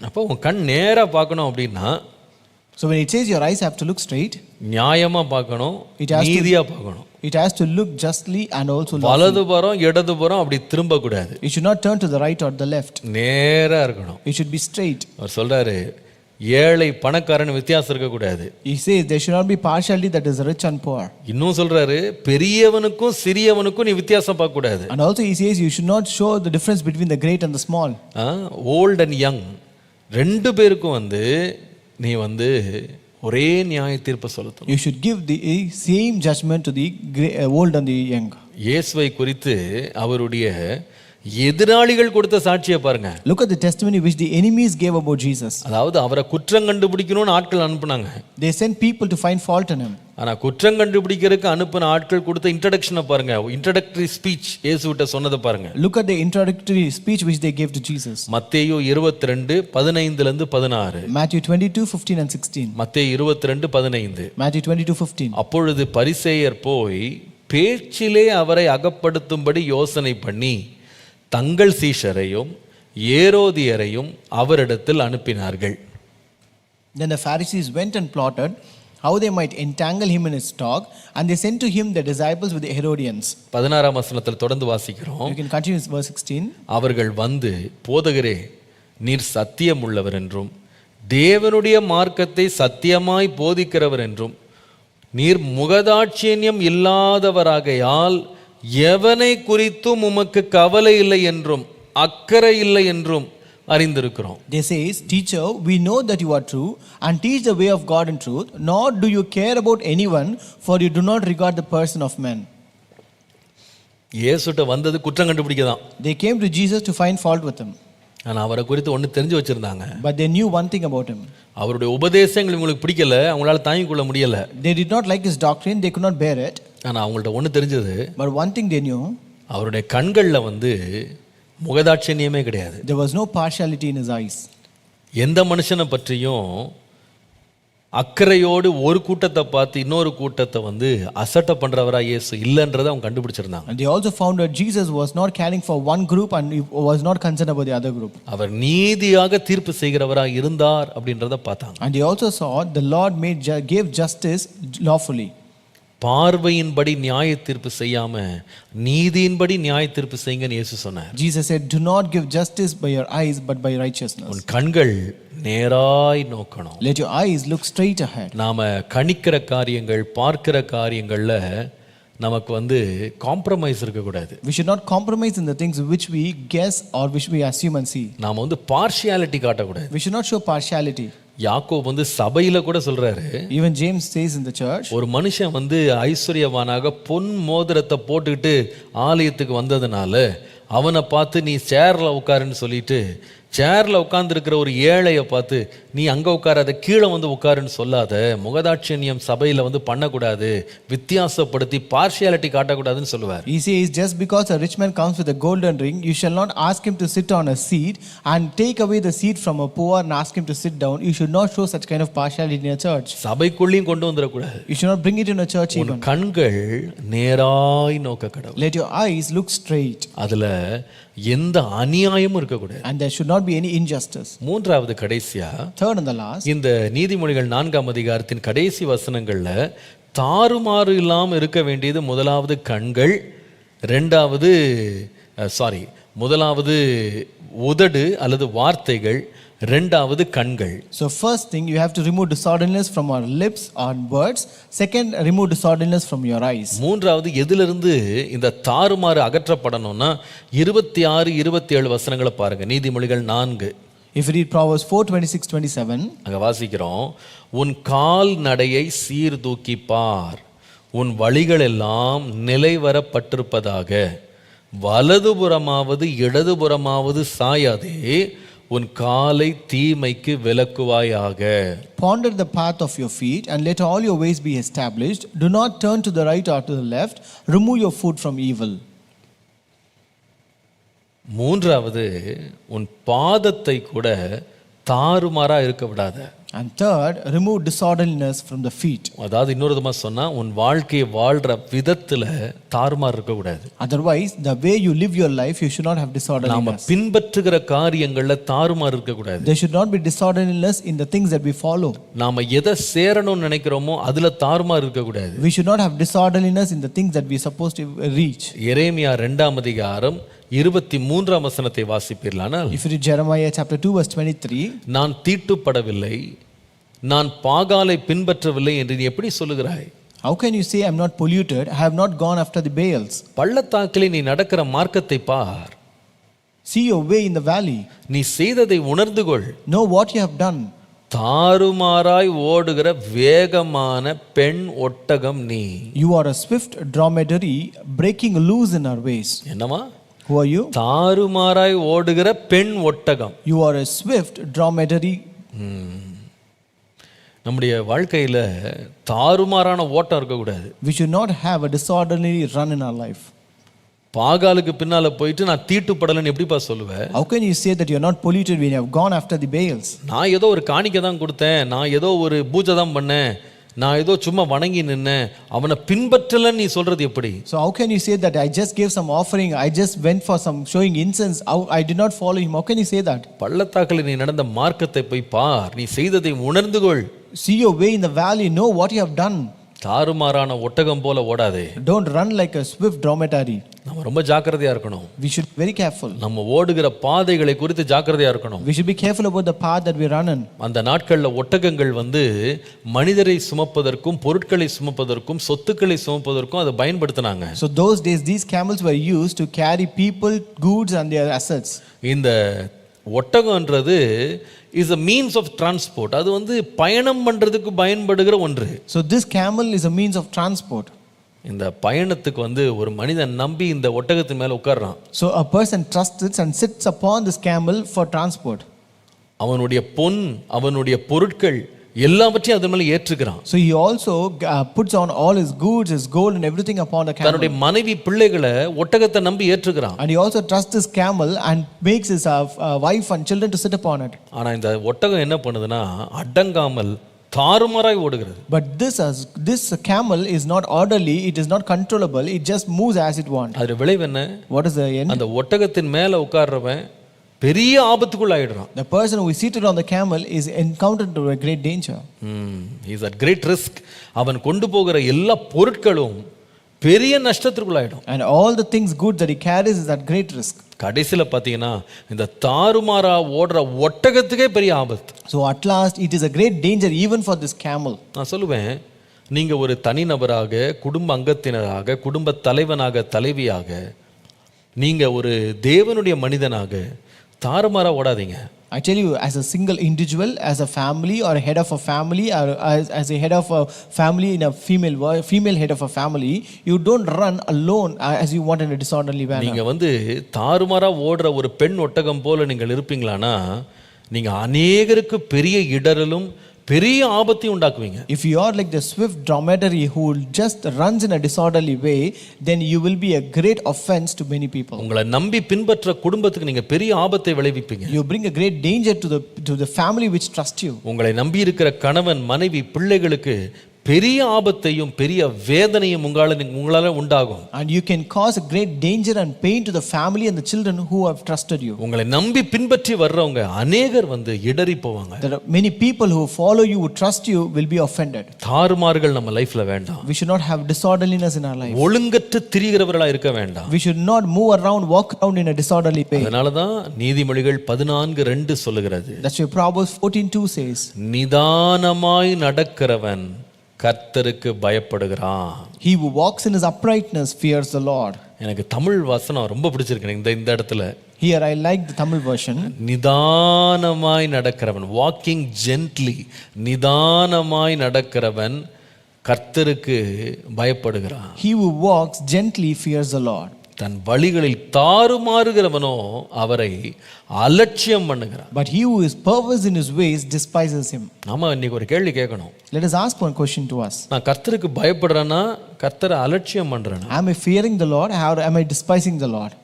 அப்போ உன் கண் நேரா பார்க்கணும் அப்படின்னா, so when it says your eyes have to look straight, நியாயமா பார்க்கணும், நீதியா பார்க்கணும். It has to look justly and also lawfully. வலதுபுறம் இடதுபுறம் அப்படி திரும்ப கூடாது. It should not turn to the right or the left. நேரா இருக்கணும். It should be straight. அவர் சொல்றாரு ஏழை பணக்காரன் வித்தியாசம் இருக்க கூடாது. He says there should not be partiality that is rich and poor. இன்னும் சொல்றாரு பெரியவனுக்கும் சிறியவனுக்கும் நீ வித்தியாசம் பார்க்க கூடாது. And also he says you should not show the difference between the great and the small. Old and young ரெண்டு பேருக்கும் நீ ஒரே நியாய தீர்ப்பு செலுத்தணும். You should give the same judgment to the old and the young. இயேசுவை குறித்து அவருடைய எதிராளிகள் கொடுத்த சாட்சியை பாருங்க. Look at the testimony which the enemies gave about Jesus. அதாவது அவரை குற்றம் கண்டுபிடிக்கணும்னு ஆட்கள் அனுப்புனாங்க. They sent people to find fault in him. ஆனா குற்றம் கண்டுபிடிக்கிறதுக்கு அனுப்பின ஆட்கள் கொடுத்த இன்ட்ரோடக்ஷனை பாருங்க. இன்ட்ரோடக்டரி ஸ்பீச் இயேசுவிட்ட சொன்னதை பாருங்க. Look at the introductory speech which they gave to Jesus. மத்தேயு 22:15 இருந்து 16. Matthew 22:15 and 16. மத்தேயு 22:15. Matthew 22:15. அப்பொழுது பரிசேயர் போய் பேச்சிலே அவரை அகப்படுத்தும்படி யோசனை பண்ணி தங்கள் சீஷரையும் ஏரோதியரையும் அவரிடத்தில் அனுப்பினார்கள். Then the Pharisees went and plotted how they might entangle him in his talk, and they sent to him the disciples with the Herodians. 16ஆம் வசனத்தில் தொடர்ந்து வாசிக்கிறோம். You can continue verse 16. அவர்கள் போதகரே, நீர் சத்தியம் உள்ளவர் என்றும் தேவனுடைய மார்க்கத்தை சத்தியமாய் போதிக்கிறவர் என்றும் நீர் முகதாட்சியம் இல்லாதவராகையால் எவனை குறித்தும் உமக்கு கவலை இல்லை என்றும் அக்கறை இல்லை என்றும் அறிந்திருக்கிறோம். They says, teacher, we know that you are true and teach the way of God in truth, nor do you care about anyone, for you do not regard the person of men. இயேசுட்ட வந்தது குற்றம் கண்டுபிடிக்க தான். They came to Jesus to find fault with him. ஆனால் அவரை குறித்து ஒன்று தெரிஞ்சு வச்சிருந்தாங்க. But they knew one thing about him. அவருடைய உபதேசங்கள் இவங்களுக்கு பிடிக்கல, அவங்களால தாங்கிக் கொள்ள முடியல. They did not like his doctrine, they could not bear it. ஆனால் அவங்கள்ட்ட ஒன்று தெரிஞ்சது, But one thing they knew, அவருடைய கண்களில் முகதாட்சண்யமே கிடையாது. there was no partiality in his eyes. எந்த மனுஷனை பற்றியும் அக்கறையோடு ஒரு கூட்டத்தை பார்த்து இன்னொரு கூட்டத்தை அசட்டை பண்றவரா இயேசு இல்லைன்றதை அவங்க கண்டுபிடிச்சிருந்தாங்க. And they also found that Jesus was not caring for one group and he was not concerned about the other group. அவர் நீதியாக தீர்ப்பு செய்கிறவரா இருந்தார் அப்படின்றத பார்த்தாங்க. And they also saw the Lord gave justice lawfully. பார்வையின்படி நியாய தீர்ப்பு செய்யாம நீதியின்படி நியாய தீர்ப்பு செய்யுங்கன்னு இயேசு சொன்னார். Jesus said, do not give justice by your eyes but by righteousness. உன் கண்கள் நேராய் நோக்கணும். Let your eyes look straight ahead. நாம கணிக்கிற காரியங்கள் பார்க்கிற காரியங்கள்ல நமக்கு காம்ப்ரமைஸ் இருக்கக்கூடாது. We should not compromise in the things which we guess or which we assume and see. நாம பார்ஷியாலிட்டி காட்டக்கூடாது. We should not show partiality. யாக்கோபு சபையில கூட சொல்றாரு. Even James says in the church, ஒரு மனுஷன் ஐஸ்வர்யவானாக பொன் மோதிரத்தை போட்டுக்கிட்டு ஆலயத்துக்கு வந்ததுனால அவனை பார்த்து நீ சேர்ல உட்காருன்னு சொல்லிட்டு சேர்ல உட்கார்ந்துருக்கிற ஒரு ஏழையை பார்த்து நீ அங்க உட்காராத கீழே உட்காருன்னு சொல்லாத. முகதாட்சண்யம் சபையில பண்ணக்கூடாது, வித்தியாசப்படுத்தி பார்ஷியாலிட்டி காட்டக்கூடாதுன்னு சொல்லுவார். He says, just because a rich man comes with a golden ring, you shall not ask him to sit on a seat and take away the seat from a poor and ask him to sit down. You should not show such kind of partiality in a church. சபைக்குள்ளேயும் கொண்டு வந்துடக்கூடாது. You should not bring it in a church even. கண்கள் நேராய் நோக்க கடவுள். Let your eyes look straight. அதுல எந்த அநியாயமும் இருக்கக்கூடாது. And there should not be any injustice. மூன்றாவது கடைசியா, third and the last, இந்த நீதிமொழிகள் 4ஆம் அதிகாரத்தின் கடைசி வசனங்கள்ல தாறுமாறு இல்லாம இருக்க வேண்டியது முதலாவது உதடு அல்லது வார்த்தைகள், ரெண்டாவது கண்கள். So first thing, you have to remove disorderliness from our lips or words. Second, remove disorderliness from your eyes. மூன்றாவது எதிலிருந்து இந்த தாறுமாறு அகற்றப்படணும்னா 26 27 வசனங்களை பாருங்க. நீதிமொழிகள் 4. If you read Proverbs 4:26-27, அங்க வாசிக்கிறோம், உன் கால் நடையை சீர்தூக்கி பார், உன் வழிகள் எல்லாம் நிலைவரப்பட்டிருப்பதாக, வலதுபுறமாவது இடதுபுறமாவது சாயாதே, உன் காலை தீமைக்கு விலக்குவாயாக. Ponder the path of your feet and let all your ways be established. Do not turn to the right or to the left. Remove your foot from evil. மூன்றாவது, உன் பாதத்தை கூட தாறுமாறா இருக்க விடாத. And third, remove disorderliness from the feet. அதாவது இன்னொரு விதமா சொன்னா, உன் வாழ்க்கையை வாழ்ற விதத்துல தாறுமாறு இருக்க கூடாது. Otherwise, the way you live your life, you should not have disorderliness. நாம பின்பற்றுகிற காரியங்கள்ல தாறுமாறு இருக்க கூடாது. There should not be disorderliness in the things that we follow. நாம எதை சேரணும்னு நினைக்கிறோமோ அதுல தாறுமாறு இருக்க கூடாது. We should not have disorderliness in the things that we are supposed to reach. எரேமியா 2ஆம் அதிகாரம் 23ஆம் வசனத்தை வாசிப்பீர்களானால், If you read Jeremiah chapter 2 verse 23, நான் தீட்டுப்படவில்லை, நான் பாகாலை பின்பற்றவில்லை என்று நீ எப்படி சொல்லுகிறாய்? How can you say I am not polluted? I have not gone after the Baals. பள்ளத்தாக்கிலே நீ நடக்கிற மார்க்கத்தை பார். See your way in the valley. நீ செய்ததை உணர்ந்து கொள். Know what you have done. தாறுமாறாய் ஓடுகிற வேகமான பெண் ஒட்டகம் நீ. You are a swift dromedary breaking loose in our ways. என்னமா? Who are you? தாறுமாறாய் ஓடுகிற பெண் ஒட்டகம். You are a swift dromedary. நம்முடைய வாழ்க்கையில தாறுமாறான ஓட்டம் இருக்கக்கூடாது. We should not have a disorderly run in our life. பாகாலுக்கு பின்னால போயிட்டு நான் தீட்டுப்படலைன்னு எப்படிப்பா சொல்லுவேன்? How can you say that you are not polluted when you have gone after the Baals? நான் ஏதோ ஒரு காணிக்கை தான் கொடுத்தேன், நான் ஏதோ ஒரு பூஜை தான் பண்ணேன், நான் ஏதோ சும்மா வணங்கி நின்னேன், அவனை பின்பற்றலன்னு நீ சொல்றது எப்படி? So how can you say that I just gave some offering, I just went for some showing incense, I did not follow him? How can you say that? பள்ளத்தாக்கில் நீ நடந்த மார்க்கத்தை போய் பார், நீ செய்ததை உணர்ந்து கொள். See your way in the valley, know what you have done. தாறுமாறான ஒட்டகம் போல ஓடாதே. Don't run like a swift dromedary. நம்ம ரொம்ப ஜாக்கிரதையா இருக்கணும். We should be very careful. நம்ம ஓடுகிற பாதைகளை குறித்து ஜாக்கிரதையா இருக்கணும். We should be careful about the path that we run in. அந்த நாட்கள்ல ஒட்டகங்கள் மனிதரை சுமப்பதற்கும் பொருட்களை சுமப்பதற்கும் சொத்துக்களை சுமப்பதற்கும் அதை பயன்படுத்தினாங்க. So those days these camels were used to carry people, goods and their assets. இந்த ஒட்டகம்ன்றது is a means of transport. அது பயணம் பண்றதுக்கு பயன்படுகிற ஒன்று. So this camel is a means of transport. இந்த பயணத்துக்கு வந்து ஒரு மனிதன் நம்பி இந்த ஒட்டகத்தின் மேல உட்கார்றான். So a person trusts it and sits upon this camel for transport. அவனுடைய பொன், அவனுடைய பொருட்கள் எல்லாவற்றையும் அதன் மேல ஏற்றுகிறான். So he also puts on all his goods, his gold and everything upon the camel. தன்னுடைய மனைவி பிள்ளைகளை ஒட்டகத்தை நம்பி ஏற்றுகிறான். And he also trusts this camel and makes his wife and children to sit upon it. ஆனா இந்த ஒட்டகம் என்ன பண்ணுதுன்னா அடங்காமல் தாறுமாறாய் ஓடுகிறது. But this camel is not orderly, it is not controllable, it just moves as it wants. அதோட விளைவு என்ன? What is the end? அந்த ஒட்டகத்தின் மேல உட்கார்றவன் பெரிய ஆபத்துக்குள்ள ஆயிடுறான். The person who is seated on the camel is encountered to a great danger. He is at great risk. அவன் கொண்டு போகிற எல்லா பொருட்களும் பெரிய நஷ்டத்திற்குள்ள ஆயிடும். And all the things good that he carries is at great risk. கடைசில பாத்தீங்கன்னா இந்த தாறுமாறா ஓடுற ஒட்டகத்துக்கே பெரிய ஆபத்து. So at last it is a great danger even for this camel. நான் சொல்லுவேன், நீங்க ஒரு தனிநபராக, குடும்ப அங்கத்தினராக, குடும்ப தலைவனாக, தலைவியாக, நீங்க ஒரு தேவனுடைய மனிதனாக தாறுமாறா ஓடாதீங்க. I tell you, as a single individual, as a family or a head of a family, or as a head of a family in a female head of a family, you don't run alone as you want in a disorderly manner. நீங்க வந்து தாறுமாறா ஓடுற ஒரு பெண் ஒட்டகம் போல நீங்கள் இருப்பீங்களானா நீங்க அநேகருக்கு பெரிய இடரலும் பெரிய ஆபத்தையும் உண்டாக்குவீங்க. If you are like the swift dromedary who just runs in a disorderly way, then you will be a great offense to many people. உங்களை நம்பி பின்பற்ற குடும்பத்துக்கு நீங்க பெரிய ஆபத்தை விளைவிப்பீங்க. You bring a great danger to the family which trust you. உங்களை நம்பி இருக்கிற கணவன், மனைவி, பிள்ளைகளுக்கு பெரிய ஆபத்தையும் பெரிய வேதனையும் உங்களால உண்டாகும். And you can cause a great danger and pain to the family and the children who have trusted you. உங்களை நம்பி பின்பற்றி வர்றவங்க அநேகர் வந்து இடறி போவாங்க. There are many people who follow you, who trust you, will be offended. தாறுமாறுகள் நம்ம லைஃப்ல வேண்டாம். We should not have disorderliness in our life. ஒழுங்கற்று திரிகிறவர்களா இருக்க வேண்டாம். We should not move around, walk around in a disorderly way. அதனால தான் நீதிமொழிகள் 14:2 சொல்லுகிறது. That's why Proverbs 14:2 says, நிதானமாய் நடக்கிறவன் கர்த்தருக்கு பயப்படுகிறான். He who walks in his uprightness fears the Lord. எனக்கு தமிழ் வசனம் ரொம்ப பிடிச்சிருக்கு இந்த இடத்துல. Here I like the Tamil version. நிதானமாய் நடக்கிறவன், வாக்கிங் ஜென்ட்லி, நிதானமாய் நடக்கிறவன் கர்த்தருக்கு பயப்படுகிறான். He who walks gently fears the Lord. தன் வழிகளில் தாறுமாறுகிறவனோ அவரை அலட்சியம் பண்ணுகிறான். But he who is perverse in his ways despises him. நாம இன்னைக்கு ஒரு கேள்வி கேட்கணும். Let us ask one question to us. நான் கர்த்தருக்கு பயப்படுறேனா கர்த்தரை அலட்சியம் பண்றேனா? Am I fearing the Lord or am I despising the Lord?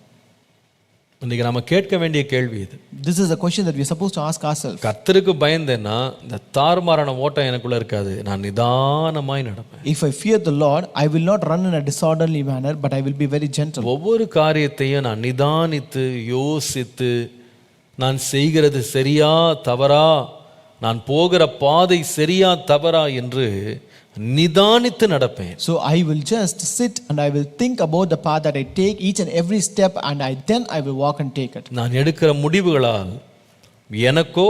இன்னைக்கு நாம கேட்க வேண்டிய கேள்வி இது. This is a question that we are supposed to ask ourselves. கர்த்தருக்கு பயந்தேன்னா இந்த தாறுமாறான ஓட்டம் எனக்குள்ள இருக்காது, நான் நிதானமாய் நடப்பேன். If I fear the Lord, I will not run in a disorderly manner, but I will be very gentle. ஒவ்வொரு காரியத்தையும் நான் நிதானித்து யோசித்து, நான் செய்கிறது சரியா தவறா, நான் போகிற பாதை சரியா தவறா என்று நிதானித்து நடப்பேன். So I will just sit and I will think about the path that I take, each and every step, and then I will walk and take it. நான் எடுக்கிற முடிவுகளால் எனக்கோ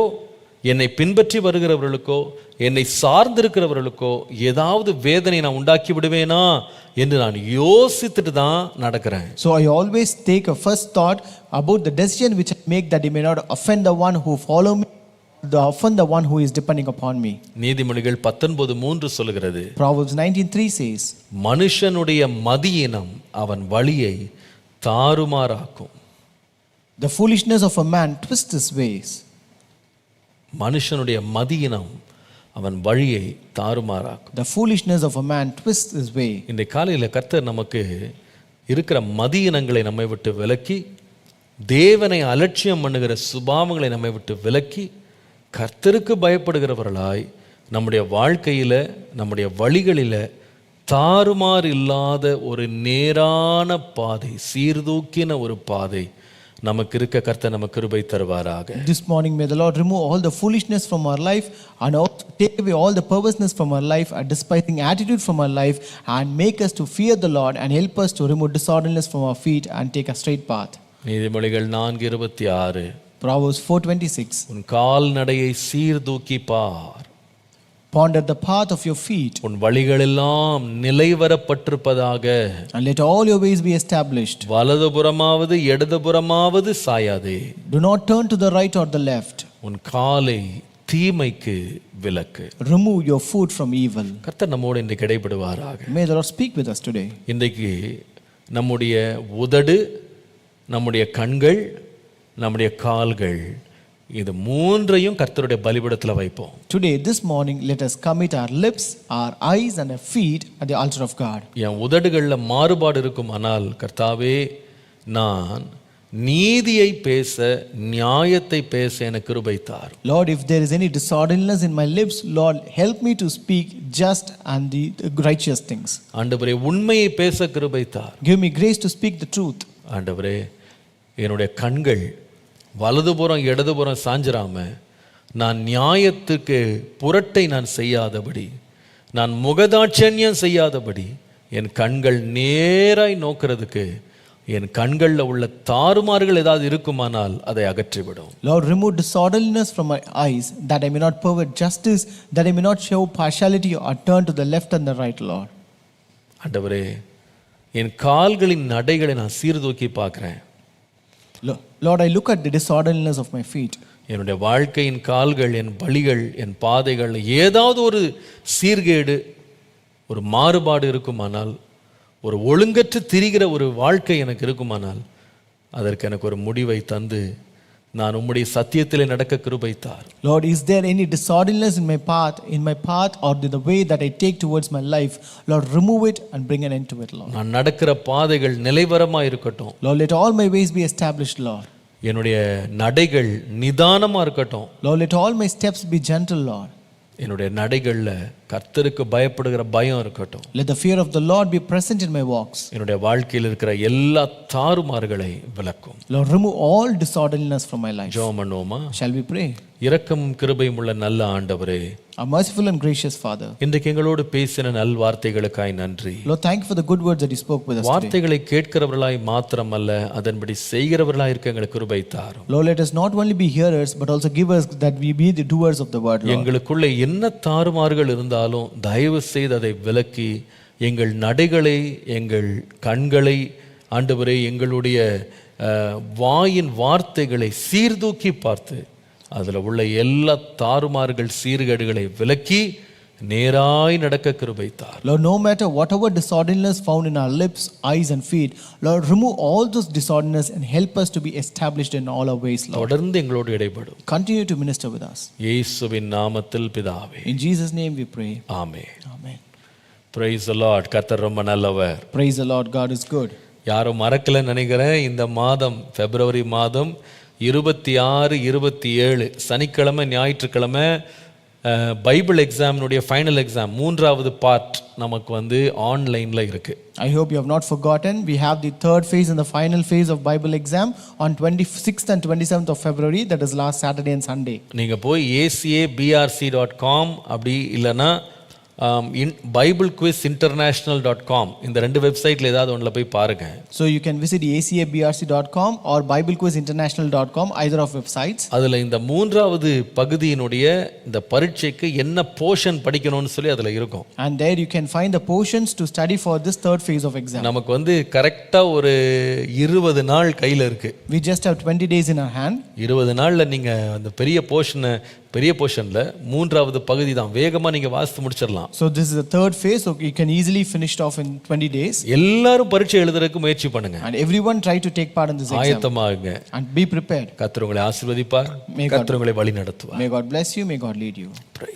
என்னை பின்பற்றி வருகிறவர்களுக்கோ என்னை சார்ந்திருக்கிறவர்களுக்கோ ஏதாவது வேதனை நான் உண்டாக்கி விடுவேனா என்று நான் யோசித்துட்டு தான் நடக்கிறேன். So I always take a first thought about the decision which I make, that I may not offend the one who follow me, offend the one who is depending upon me. நீதிமொழிகள் 19:3 சொல்லுகிறது. Proverbs 19:3 says, மனுஷனுடைய மதியினம் அவன் வழியை தாறுமாறாக்கும். the foolishness of a man twists his ways. மனுஷனுடைய மதியினம் அவன் வழியை தாறுமாறாக்கும். The foolishness of a man twists his way. இந்த காலையில் கர்த்தர் நமக்கு இருக்கிற மதியினங்களை நம்மை விட்டு விலக்கி, தேவனை அலட்சியம் பண்ணுகிற சுபாவங்களை நம்மை விட்டு விலக்கி, கர்த்தருக்கு பயப்படுகிறவர்களாய் நம்முடைய வாழ்க்கையில், நம்முடைய வழிகளில் தாறுமாறு இல்லாத ஒரு நேரான பாதை, சீர்தூக்கின ஒரு பாதை நமக்கு இருக்க கர்த்தர் நமக்கு கிருபை தருவாராக. This morning may the Lord remove all the foolishness from our life and also take away all the perverseness from our life, a despising attitude from our life, and make us to fear the Lord and help us to remove disorderliness from our feet and take a straight path. நீதிமொழிகள் 4:26. Proverbs 4:26. உன் கால்நடையை சீர்தூக்கி பார். Ponder the path of your feet. உன் வழிகளெல்லாம் நிலைவரப்பட்டிருப்பதாக. And let all your ways be established. வலதுபுறமாவது இடதுபுறமாவது சாயாதே. Do not turn to the right or the left. உன் காலை தீமைக்கு விலக்கு. Remove your food from evil. கர்த்தர் நம்மோடு இன்றைக்கு இடைப்படுவாராக. May the Lord speak with us today. இன்றைக்கு நம்முடைய உதடு, நம்முடைய கண்கள், நம்முடைய கால்கள், இது மூன்றையும் கர்த்தருடைய பலிபீடத்தில் வைப்போம். Today, this morning, let us commit our lips, our eyes and our feet at the altar of God. என் உதடுகளில் மாறுபாடு இருக்குமானால் கர்த்தாவே, நான் நீதியை பேச, நியாயத்தை பேச எனக்கு கிருபை தாரும். Lord, if there is any disorderliness in my lips, Lord, help me to speak just and the righteous things. ஆண்டவரே, உண்மையை பேச கிருபை தார். Give me grace to speak the truth. ஆண்டவரே, என்னுடைய கண்கள் வலதுபுறம் இடதுபுறம் சாஞ்சிராம, நான் நியாயத்துக்கு புரட்டை நான் செய்யாதபடி, நான் முகதாட்சண்யம் செய்யாதபடி, என் கண்கள் நேராய் நோக்கிறதுக்கு என் கண்களில் உள்ள தாறுமாறுகள் ஏதாவது இருக்குமானால் அதை அகற்றிவிடும். Lord, remove disorderliness from my eyes, that I may not pervert justice, that I may not show partiality or turn to the left and the right, Lord. ஆண்டவரே, என் கால்களின் நடைகளை நான் சீர்தூக்கி பார்க்கிறேன். Lord, I look at the disorderliness of my feet. என்னுடைய வாழ்க்கையின் கால்கள், என் வழிகள், என் பாதைகள் ஏதாவது ஒரு சீர்கேடு, ஒரு மாறுபாடு இருக்குமானால், ஒரு ஒழுங்கற்று திரிகிற ஒரு வாழ்க்கை எனக்கு இருக்குமானால், அதற்கு எனக்கு ஒரு முடிவை தந்து நான் உம்முடைய சத்தியத்திலே நடக்க கிருபை தார். Lord, is there any disorderliness in my path or the way that I take towards my life? Lord, remove it and bring an end to it, Lord. நான் நடக்கிற பாதைகள் நிலைவரமா இருக்கட்டும். Lord, let all my ways be established, Lord. என்னுடைய நடைகள் நிதானமா இருக்கட்டும். Lord, let all my steps be gentle, Lord. என்னுடைய நடைகள்ல கர்த்தருக்கு பயப்படுகிற பயம் இருக்கட்டும். Let the fear of the Lord be present in my walks. என்னுடைய வாழ்க்கையில் இருக்கிற எல்லா தாறுமாறுகளை விலக்கும். Lord, remove all disorderliness from my life. ஜெபம் பண்ணுவோமா? Shall we pray? இரக்கமும் கிருபையும் உள்ள நல்ல ஆண்டவரே, Our merciful and gracious Father, இன்றைக்கு எங்களோடு பேசின நல் வார்த்தைகளுக்காய் நன்றி. Lord, thank you for the good words that you spoke with us today. வார்த்தைகளை கேட்கிறவர்களாய் மாத்திரமல்ல, அதன்படி செய்கிறவர்களாய் இருக்க எங்களுக்கு கிருபை தாரும். Lord, let us not only be hearers but also give us that we be the doers of the word, Lord. எங்களுக்குள்ள என்ன தாறுமாறுகள் இருந்தாலும் தயவு செய்து அதை விலக்கி, எங்கள் நடைகளை, எங்கள் கண்களை, ஆண்டவரே, எங்களுடைய வாயின் வார்த்தைகளை சீர்தூக்கி பார்த்து அதில் உள்ள எல்லா தாறுமாறுகள் சீர்கேடுகளை விலக்கி நேராய் நடக்க கிருபை தார். Lord, no matter whatever disorderliness found in our lips, eyes and feet, Lord, remove all those disorderliness and help us to be established in all our ways, Lord. தொடர்ந்து எங்களோடு இடைப்படும். Continue to minister with us. இயேசுவின் நாமத்தில் பிதாவே. In Jesus' name we pray. Amen. Amen. Praise the Lord. கர்த்தர் ரொம்ப நல்லவர். Praise the Lord. God is good. யாரும் மறக்கல நினைக்கிறேன், இந்த மாதம் பிப்ரவரி மாதம் 26, 27 சனிக்கிழமை ஞாயிற்றுக்கிழமை பைபிள் எக்ஸாமினுடைய ஃபைனல் எக்ஸாம் 3வது பார்ட் நமக்கு வந்து ஆன்லைனில் இருக்குது. I hope you have not forgotten. We have the third phase and the final phase of Bible exam on 26th and 27th of February, that is last Saturday and Sunday. நீங்கள் போய் acabrc.com அப்படி இல்லைன்னா biblequizinternational.com இந்த ரெண்டு வெப்சைட்டில் ஏதாவது ஒன்றில் போய் பாருங்கள். So you can visit acabrc.com or biblequizinternational.com, either of websites. அதில் இந்த 3வது பகுதியினுடைய இந்த பரீட்சைக்கு என்ன போர்ஷன் படிக்கணும்னு சொல்லி அதில் இருக்கும். And there you can find the portions to study for this third phase of exam. நமக்கு வந்து கரெக்டாக ஒரு 20 நாள் கையில் இருக்குது. We just have 20 days in our hand. 20 நாளில் நீங்கள் அந்த பெரிய போர்ஷனில் 3வது பகுதி தான் வேகமாக நீங்கள் வாசித்து முடிச்சிடலாம். So this is the third phase, so you can easily finish it off in 20 days. எல்லாரும் பரீட்சை எழுதுறதுக்கு முயற்சி பண்ணுங்க. And everyone try to take part in this exam. ஆயத்தமாகுங்க. And be prepared. கர்த்தர் உங்களை ஆசீர்வதிப்பார். கர்த்தர் உங்களை வழி நடத்துவார். May God bless you. May God lead you. Praise